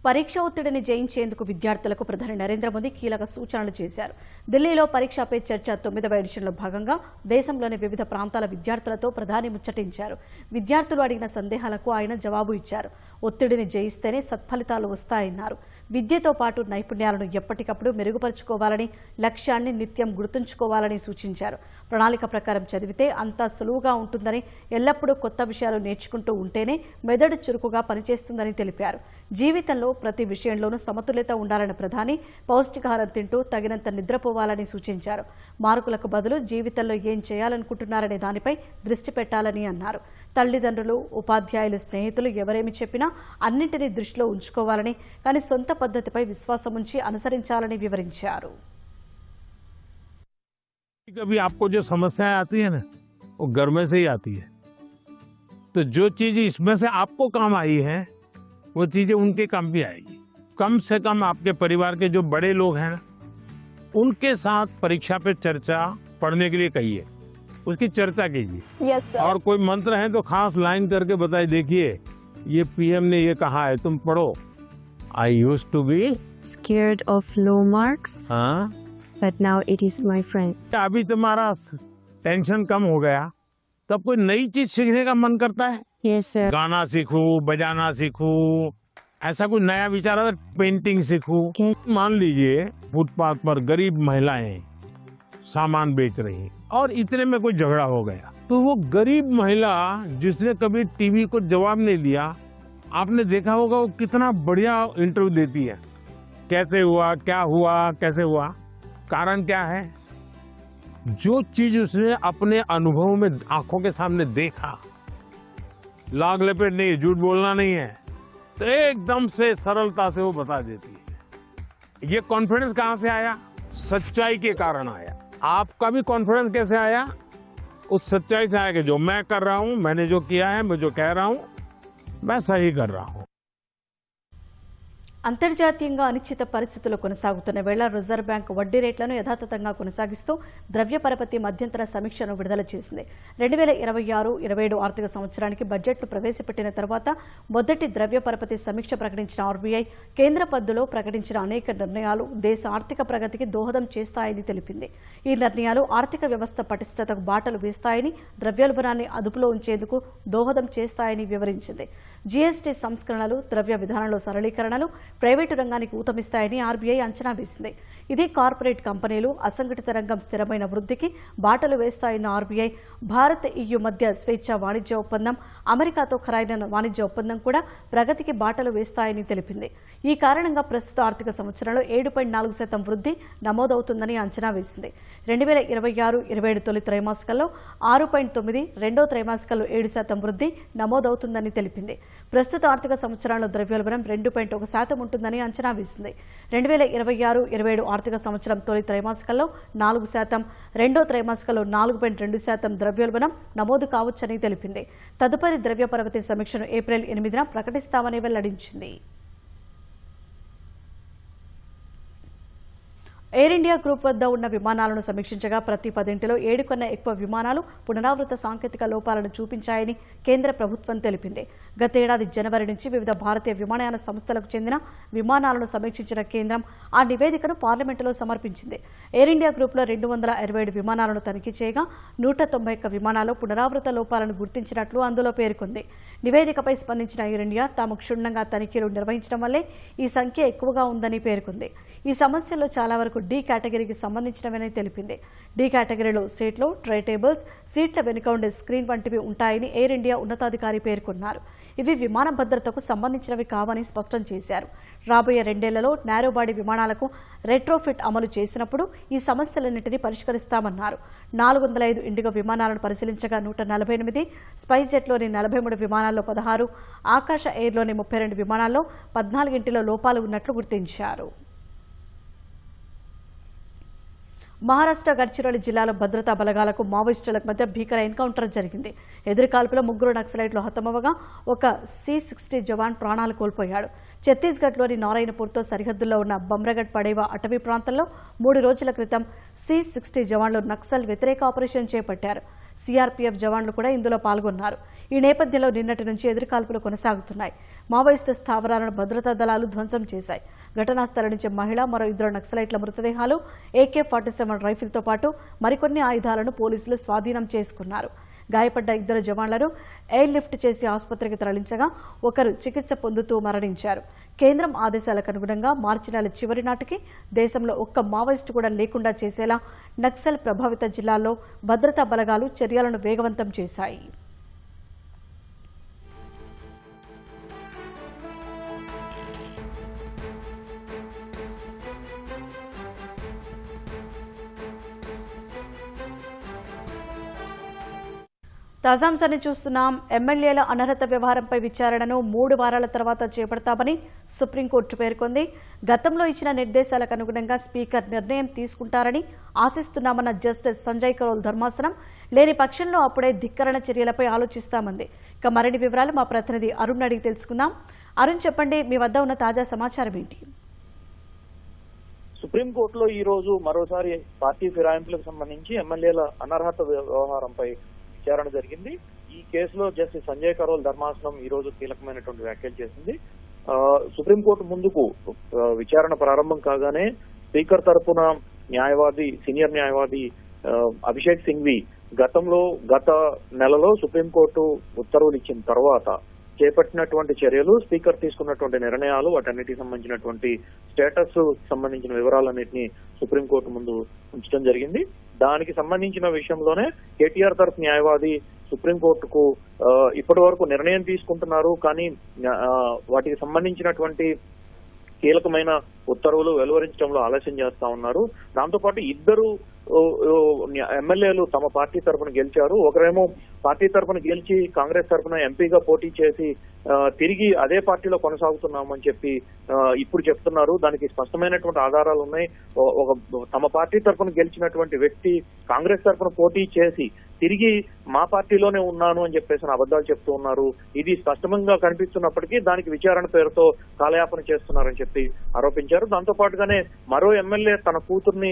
పరీక్ష ఒత్తిడిని జయించేందుకు విద్యార్థులకు ప్రధాని నరేంద్ర మోదీ కీలక సూచనలు చేశారు. ఢిల్లీలో పరీక్ష పే చర్చ 9వ ఎడిషన్లో భాగంగా దేశంలోని వివిధ ప్రాంతాల విద్యార్థులతో ప్రధాని ముచ్చటించారు. విద్యార్థులు అడిగిన సందేహాలకు ఆయన జవాబు ఇచ్చారు. ఒత్తిడిని జయిస్తేనే సత్ఫలితాలు వస్తాయన్నారు. విద్యతో పాటు నైపుణ్యాలను ఎప్పటికప్పుడు మెరుగుపరుచుకోవాలని, లక్ష్యాన్ని నిత్యం గుర్తుంచుకోవాలని సూచించారు. ప్రణాళిక ప్రకారం చదివితే అంతా సులువుగా ఉంటుందని, ఎల్లప్పుడూ కొత్త విషయాలు నేర్చుకుంటూ ఉంటేనే మెదడు చురుకుగా పనిచేస్తుందని తెలిపారు. జీవితంలో ప్రతి విషయంలోనూ సమతుల్యత ఉండాలని ప్రధాని పౌష్టికాహారం తింటూ తగినంత నిద్రపోవాలని సూచించారు. మార్కులకు బదులు జీవితంలో ఏం చేయాలనుకుంటున్నారనే దానిపై దృష్టి పెట్టాలని అన్నారు. తల్లిదండ్రులు, ఉపాధ్యాయులు, స్నేహితులు ఎవరేమి చెప్పినా అన్నింటినీ దృష్టిలో ఉంచుకోవాలని, కానీ సొంత పద్ధతిపై విశ్వాసం ఉంచి అనుసరించాలని వివరించారు. कभी आपको जो समस्याएं आती है ना वो घर में से ही आती है, तो जो चीज इसमें से आपको काम आई है वो चीजें उनके काम भी आएगी. कम से कम आपके परिवार के जो बड़े लोग हैं ना उनके साथ परीक्षा पे चर्चा पढ़ने के लिए कहिए, उसकी चर्चा कीजिए. yes, और कोई मंत्र है तो खास लाइन करके बताइए, देखिए ये पीएम ने ये कहा है तुम पढ़ो. I used to be scared of low marks, but now it is my friend. अभी तुम्हारा टेंशन कम हो गया, तब कोई नई चीज सीखने का मन करता है. Yes, sir. गाना सीखूं, बजाना सीखूं, ऐसा कोई नया विचार आता है, पेंटिंग सीखूं. मान लीजिए फुटपाथ पर गरीब महिलाएं सामान बेच रही और इतने में कोई झगड़ा हो गया, तो वो गरीब महिला जिसने कभी टीवी को जवाब नहीं दिया, आपने देखा होगा वो कितना बढ़िया इंटरव्यू देती है. कैसे हुआ, क्या हुआ, कैसे हुआ, कारण क्या है? जो चीज उसने अपने अनुभव में आंखों के सामने देखा, लाग लपेट नहीं, झूठ बोलना नहीं है, तो एकदम से सरलता से वो बता देती है. ये कॉन्फिडेंस कहां से आया? सच्चाई के कारण आया. आपका भी कॉन्फिडेंस कैसे आया? उस सच्चाई से आया कि जो मैं कर रहा हूं, मैंने जो किया है, मैं जो कह रहा हूं, मैं सही कर रहा हूं. అంతర్జాతీయంగా అనిశ్చిత పరిస్థితులు కొనసాగుతున్న వేళ రిజర్వ్ బ్యాంక్ వడ్డీ రేట్లను యథాతథంగా కొనసాగిస్తూ ద్రవ్య పరపతి మధ్యంతర సమీక్షను విడుదల చేసింది. 2026-27 ఆర్థిక సంవత్సరానికి బడ్జెట్ను ప్రవేశపెట్టిన తర్వాత మొదటి ద్రవ్య పరపతి సమీక్ష ప్రకటించిన ఆర్బీఐ కేంద్ర పద్దులో ప్రకటించిన అనేక నిర్ణయాలు దేశ ఆర్థిక ప్రగతికి దోహదం చేస్తాయని తెలిపింది. ఈ నిర్ణయాలు ఆర్థిక వ్యవస్థ పటిష్టతకు బాటలు వేస్తాయని, ద్రవ్యోల్బణాన్ని అదుపులో ఉంచేందుకు దోహదం చేస్తాయని వివరించింది. జీఎస్టీ సంస్కరణలు, ద్రవ్య విధానంలో సరళీకరణలు, ప్రైవేటు రంగానికి ఊతమిస్తాయని ఆర్బీఐ అంచనా వేసింది. ఇది కార్పొరేట్ కంపెనీలు, అసంఘటిత రంగం స్థిరమైన వృద్ధికి బాటలు వేస్తాయన్న ఆర్బీఐ భారత్ EU మధ్య స్వేచ్ఛ వాణిజ్య ఒప్పందం, అమెరికాతో ఖరారైన వాణిజ్య ఒప్పందం కూడా ప్రగతికి బాటలు వేస్తాయని తెలిపింది. ఈ కారణంగా ప్రస్తుత ఆర్థిక సంవత్సరంలో 7.4% వృద్ధి నమోదవుతుందని అంచనా వేసింది. 2026-27 తొలి త్రైమాసికంలో 6.9%, రెండో త్రైమాసికంలో 7% వృద్ధి నమోదవుతుందని తెలిపింది. ప్రస్తుత ఆర్థిక సంవత్సరంలో ద్రవ్యోల్బణం 2.1% ఉంటుందని అంచనా వేసింది. 2026-27 ఆర్థిక సంవత్సరం తొలి త్రైమాసికంలో 4%, రెండో త్రైమాసికంలో 4.2% ద్రవ్యోల్బణం నమోదు కావచ్చని తెలిపింది. తదుపరి ద్రవ్య ప్రగతి సమీక్షను ఏప్రిల్ 8న ప్రకటిస్తామని వెల్లడించింది. ఎయిర్ ఇండియా గ్రూప్ వద్ద ఉన్న విమానాలను సమీక్షించగా ప్రతి 10 7 కన్నా ఎక్కువ విమానాలు పునరావృత సాంకేతిక లోపాలను చూపించాయని కేంద్ర ప్రభుత్వం తెలిపింది. గత ఏడాది జనవరి నుంచి వివిధ భారతీయ విమానయాన సంస్థలకు చెందిన విమానాలను సమీక్షించిన కేంద్రం ఆ నివేదికను పార్లమెంటులో సమర్పించింది. ఎయిర్ ఇండియా గ్రూప్లో 227 విమానాలను తనిఖీ చేయగా 191 విమానాల్లో పునరావృత లోపాలను గుర్తించినట్లు అందులో పేర్కొంది. నివేదికపై స్పందించిన ఎయిర్ ఇండియా తాము క్షుణ్ణంగా తనిఖీలు నిర్వహించడం వల్లే ఈ సంఖ్య ఎక్కువగా ఉందని పేర్కొంది. ఈ సమస్యల్లో చాలా వరకు డి కేటగిరీకి సంబంధించినవని తెలిపింది. డి కేటగిరీలో సీట్లు, ట్రే టేబుల్స్, సీట్ల వెనుక ఉండే స్క్రీన్ వంటివి ఉంటాయని ఎయిర్ ఇండియా ఉన్నతాధికారి పేర్కొన్నారు. ఇవి విమాన భద్రతకు సంబంధించినవి కావని స్పష్టం చేశారు. రాబోయే 2 ఏళ్లలో నారో బాడీ విమానాలకు రెట్రోఫిట్ అమలు చేసినప్పుడు ఈ సమస్యలన్నింటినీ పరిష్కరిస్తామన్నారు. 405 ఇండిగో విమానాలను పరిశీలించగా 148, స్పైస్ జెట్లోని 43 విమానాల్లో 16, ఆకాశ ఎయిర్లోని 32 విమానాల్లో 14 లోపాలు ఉన్నట్లు గుర్తించారు. మహారాష్ట్ర గడ్చిరోలి జిల్లాలో భద్రతా బలగాలకు మావోయిస్టులకు మధ్య భీకర ఎన్కౌంటర్ జరిగింది. ఎదురుకాల్పులో 3 నక్సలైట్లు హతమవగా ఒక C-60 జవాన్ ప్రాణాలు కోల్పోయాడు. ఛత్తీస్గఢ్లోని నారాయణపూర్తో సరిహద్దుల్లో ఉన్న బమ్రగఢ్ పడేవా అటవీ ప్రాంతంలో 3 రోజుల క్రితం C-60 జవాన్లు నక్సల్ వ్యతిరేక ఆపరేషన్ చేపట్టారు. సిఆర్పీఎఫ్ జవాన్లు కూడా ఇందులో పాల్గొన్నారు. ఈ నేపథ్యంలో నిన్నటి నుంచి ఎదురుకాల్పులు కొనసాగుతున్నాయి. మావోయిస్టు స్థావరాలను భద్రతా దళాలు ధ్వంసం చేశాయి. ఘటనా స్థలం నుంచి మహిళ, మరో 2 నక్సలైట్ల మృతదేహాలు, AK-47 రైఫిల్తో పాటు మరికొన్ని ఆయుధాలను పోలీసులు స్వాధీనం చేసుకున్నారు. గాయపడ్డ 2 జవాన్లను ఎయిర్ లిఫ్ట్ చేసి ఆసుపత్రికి తరలించగా ఒకరు చికిత్స పొందుతూ మరణించారు. కేంద్రం ఆదేశాలకు అనుగుణంగా మార్చి నెల చివరి నాటికి దేశంలో ఒక్క మావోయిస్టు కూడా లేకుండా చేసేలా నక్సల్ ప్రభావిత జిల్లాల్లో భద్రతా బలగాలు చర్యలను వేగవంతం చేశాయి. తాజాంశాన్ని చూస్తున్నాం. ఎమ్మెల్యేల అనర్హత వ్యవహారంపై విచారణను 3 వారాల తర్వాత చేపడతామని సుప్రీంకోర్టు పేర్కొంది. గతంలో ఇచ్చిన నిర్దేశాలకు అనుగుణంగా స్పీకర్ నిర్ణయం తీసుకుంటారని ఆశిస్తున్నామన్న జస్టిస్ సంజయ్ కరోల్ ధర్మాసనం, లేని పక్షంలో అప్పుడే ధిక్కరణ చర్యలపై ఆలోచిస్తామంది. ఇక మరిన్ని వివరాలు మా ప్రతినిధి అరుణ్ అడిగి తెలుసుకుందాం. అరుణ్, చెప్పండి, మీ వద్ద ఉన్న తాజా సమాచారం ఏంటి? సుప్రీంకోర్టులో ఈ రోజు మరోసారి పార్టీ ఫిరాయింపులకు సంబంధించి ఎమ్మెల్యేల అనర్హత వ్యవహారంపై విచారణ జరిగింది. ఈ కేసులో జస్టిస్ సంజయ్ కరోల్ ధర్మాసనం ఈ రోజు కీలకమైనటువంటి వ్యాఖ్యలు చేసింది. సుప్రీంకోర్టు ముందుకు విచారణ ప్రారంభం కాగానే స్పీకర్ తరపున న్యాయవాది, సీనియర్ న్యాయవాది అభిషేక్ సింఘ్వి గత నెలలో సుప్రీంకోర్టు ఉత్తర్వులు ఇచ్చిన తర్వాత చేపట్టినటువంటి చర్యలు, స్పీకర్ తీసుకున్నటువంటి నిర్ణయాలు, వాటన్నిటికి సంబంధించినటువంటి స్టేటస్ సంబంధించిన వివరాలన్నింటినీ సుప్రీంకోర్టు ముందు ఉంచడం జరిగింది. దానికి సంబంధించిన విషయంలోనే కేటీఆర్ తరఫు న్యాయవాది సుప్రీంకోర్టుకు ఇప్పటి వరకు నిర్ణయం తీసుకుంటున్నారు, కానీ వాటికి సంబంధించినటువంటి కీలకమైన ఉత్తర్వులు వెలువరించడంలో ఆలస్యం చేస్తా ఉన్నారు. దాంతోపాటు 2 ఎమ్మెల్యేలు తమ పార్టీ తరఫున గెలిచారు. ఒకరేమో పార్టీ తరఫున గెలిచి కాంగ్రెస్ తరఫున ఎంపీగా పోటీ చేసి తిరిగి అదే పార్టీలో కొనసాగుతున్నామని చెప్పి ఇప్పుడు చెప్తున్నారు. దానికి స్పష్టమైనటువంటి ఆధారాలు ఉన్నాయి. తమ పార్టీ తరఫున గెలిచినటువంటి వ్యక్తి కాంగ్రెస్ తరఫున పోటీ చేసి తిరిగి మా పార్టీలోనే ఉన్నాను అని చెప్పేసి అబద్ధాలు చెప్తూ ఉన్నారు. ఇది స్పష్టంగా కనిపిస్తున్నప్పటికీ దానికి విచారణ పేరుతో కాలయాపన చేస్తున్నారని చెప్పి ఆరోపించారు. దాంతో పాటుగానే మరో ఎమ్మెల్యే తన కూతుర్ని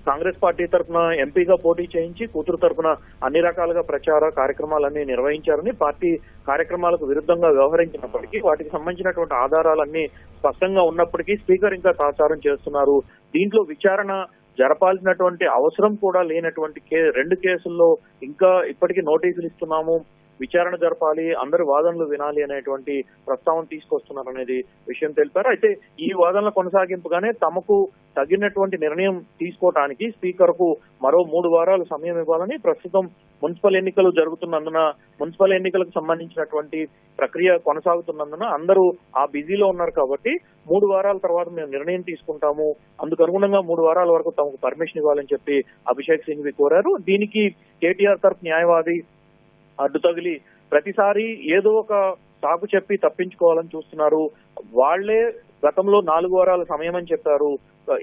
కాంగ్రెస్ పార్టీ తరఫున ఎంపీగా పోటీ చేయించి కూతురు తరఫున అన్ని రకాలుగా ప్రచార కార్యక్రమాలన్నీ నిర్వహించారని, పార్టీ కార్యక్రమాలకు విరుద్ధంగా వ్యవహరించినప్పటికీ వాటికి సంబంధించినటువంటి ఆధారాలన్నీ స్పష్టంగా ఉన్నప్పటికీ స్పీకర్ ఇంకా తాత్సారం చేస్తున్నారు. దీంట్లో విచారణ జరపాల్సినటువంటి అవసరం కూడా లేనటువంటి 2 కేసుల్లో ఇంకా ఇప్పటికీ నోటీసులు ఇస్తున్నాము, విచారణ జరపాలి, అందరి వాదనలు వినాలి అనేటువంటి ప్రస్తావన తీసుకొస్తున్నారనేది విషయం తెలిపారు. అయితే ఈ వాదనల కొనసాగింపుగానే తమకు తగినటువంటి నిర్ణయం తీసుకోవటానికి స్పీకర్ కు మరో 3 వారాలు సమయం ఇవ్వాలని, ప్రస్తుతం మున్సిపల్ ఎన్నికలు జరుగుతున్నందున మున్సిపల్ ఎన్నికలకు సంబంధించినటువంటి ప్రక్రియ కొనసాగుతున్నందున అందరూ ఆ బిజీలో ఉన్నారు కాబట్టి 3 వారాల తర్వాత మేము నిర్ణయం తీసుకుంటాము, అందుకు అనుగుణంగా 3 వారాల వరకు తమకు పర్మిషన్ ఇవ్వాలని చెప్పి అభిషేక్ సింఘ్వి కోరారు. దీనికి కేటీఆర్ తరఫు న్యాయవాది అడ్డు తగిలి ప్రతిసారి ఏదో ఒక సాకు చెప్పి తప్పించుకోవాలని చూస్తున్నారు. వాళ్లే గతంలో 4 వారాల సమయం అని చెప్పారు,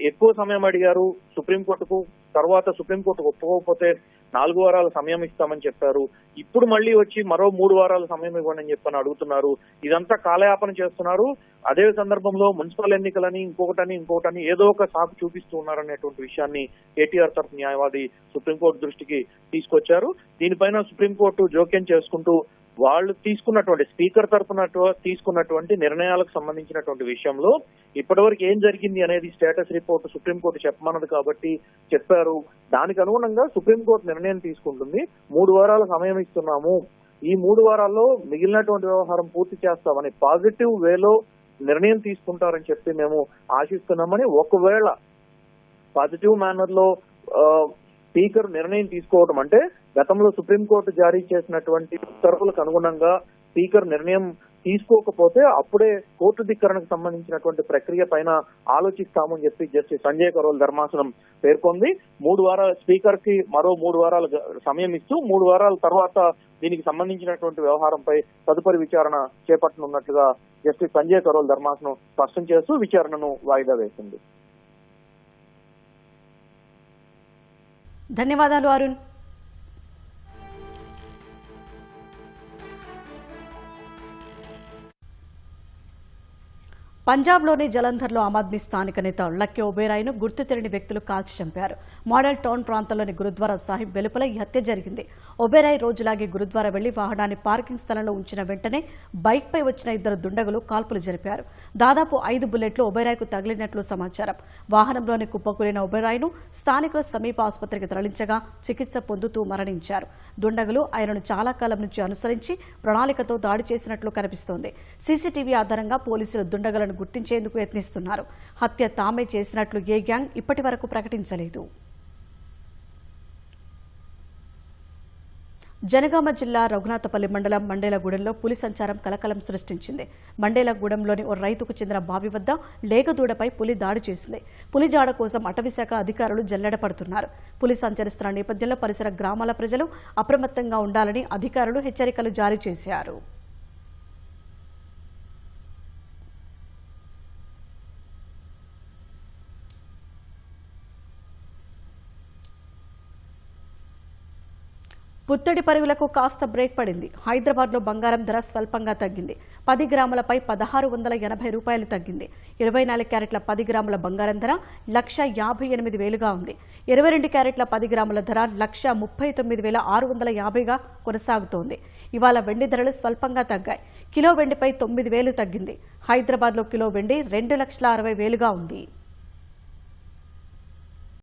ఎక్కువ సమయం అడిగారు సుప్రీంకోర్టుకు, తర్వాత సుప్రీంకోర్టుకు ఒప్పుకోకపోతే 4 వారాల సమయం ఇస్తామని చెప్పారు. ఇప్పుడు మళ్ళీ వచ్చి మరో 3 వారాల సమయం ఇవ్వండి అని చెప్పని అడుగుతున్నారు. ఇదంతా కాలయాపన చేస్తున్నారు. అదే సందర్భంలో మున్సిపల్ ఎన్నికలని ఇంకొకటని ఏదో ఒక సాకు చూపిస్తూ ఉన్నారనేటువంటి విషయాన్ని కేటీఆర్ తరఫు న్యాయవాది సుప్రీంకోర్టు దృష్టికి తీసుకొచ్చారు. దీనిపైన సుప్రీంకోర్టు జోక్యం చేసుకుంటూ వాళ్ళు తీసుకున్నటువంటి స్పీకర్ తరఫున తీసుకున్నటువంటి నిర్ణయాలకు సంబంధించినటువంటి విషయంలో ఇప్పటివరకు ఏం జరిగింది అనేది స్టేటస్ రిపోర్ట్ సుప్రీంకోర్టు చెప్పమన్నది కాబట్టి చెప్పారు. దానికి అనుగుణంగా సుప్రీంకోర్టు నిర్ణయం తీసుకుంటుంది. 3 వారాల సమయం ఇస్తున్నాము, ఈ 3 వారాల్లో మిగిలినటువంటి వ్యవహారం పూర్తి చేస్తామని పాజిటివ్ వేలో నిర్ణయం తీసుకుంటారని చెప్పి మేము ఆశిస్తున్నామని, ఒకవేళ పాజిటివ్ మేనర్ లో స్పీకర్ నిర్ణయం తీసుకోవడం అంటే గతంలో సుప్రీంకోర్టు జారీ చేసినటువంటి ఉత్తర్వులకు అనుగుణంగా స్పీకర్ నిర్ణయం తీసుకోకపోతే అప్పుడే కోర్టు ధిక్కరణకు సంబంధించినటువంటి ప్రక్రియ పైన ఆలోచిస్తామని చెప్పి జస్టిస్ సంజయ్ కరోల్ ధర్మాసనం పేర్కొంది. 3 వారాల స్పీకర్ కి మరో 3 వారాల సమయం ఇస్తూ 3 వారాల తర్వాత దీనికి సంబంధించినటువంటి వ్యవహారంపై తదుపరి విచారణ చేపట్టనున్నట్లుగా జస్టిస్ సంజయ్ కరోల్ ధర్మాసనం స్పష్టం చేస్తూ విచారణను వాయిదా వేసింది. ధన్యవాదాలు అరుణ్. పంజాబ్లోని జలంధర్లో ఆమ్ ఆద్మీ స్థానిక నేత లక్కీ ఒబేరాయ్ను గుర్తు తెలియని వ్యక్తులు కాల్చి చంపారు. మోడల్ టౌన్ ప్రాంతంలోని గురుద్వారా సాహిబ్ వెలుపల ఈ హత్య జరిగింది. ఒబేరాయ్ రోజులాగే గురుద్వారా వెళ్లి వాహనాన్ని పార్కింగ్ స్థలంలో ఉంచిన వెంటనే బైక్పై వచ్చిన 2 దుండగులు కాల్పులు జరిపారు. దాదాపు 5 బుల్లెట్లు ఒబేరాయ్కు తగిలినట్లు సమాచారం. వాహనంలోని కుప్పకూలిన ఒబేరాయ్ను స్థానికుల సమీప ఆసుపత్రికి తరలించగా చికిత్స పొందుతూ మరణించారు. దుండగులు ఆయనను చాలా కాలం నుంచి అనుసరించి ప్రణాళికతో దాడి చేసినట్లు కనిపిస్తోంది. సీసీటీవీ ఆధారంగా పోలీసులు దుండగులను గుర్తించేందుకు యత్నిస్తున్నారు. హత్య తామే చేసినట్లు ఏ గ్యాంగ్ ఇప్పటి వరకు ప్రకటించలేదు. జనగామ జిల్లా రఘునాథపల్లి మండలం మండేలగూడెంలో పులి సంచారం కలకలం సృష్టించింది. మండేలగూడెంలోని ఓ రైతుకు చెందిన బావి వద్ద లేగదూడపై పులి దాడి చేసింది. పులి జాడ కోసం అటవీశాఖ అధికారులు జల్లెడ పడుతున్నారు. పులి సంచరిస్తున్న నేపథ్యంలో పరిసర గ్రామాల ప్రజలు అప్రమత్తంగా ఉండాలని అధికారులు హెచ్చరికలు జారీ చేశారు. పుత్తడి పరుగులకు కాస్త బ్రేక్ పడింది. హైదరాబాద్లో బంగారం ధర స్వల్పంగా తగ్గింది. 10 గ్రాములపై 1,680 రూపాయలు తగ్గింది. 24 క్యారెట్ల 10 గ్రాముల బంగారం ధర 1,58,000గా ఉంది. 22 క్యారెట్ల 10 గ్రాముల ధర 1,39,650గా కొనసాగుతోంది. ఇవాళ వెండి ధరలు స్వల్పంగా తగ్గాయి. కిలో వెండిపై 9,000 తగ్గింది. హైదరాబాద్లో కిలో వెండి 2,60,000గా ఉంది.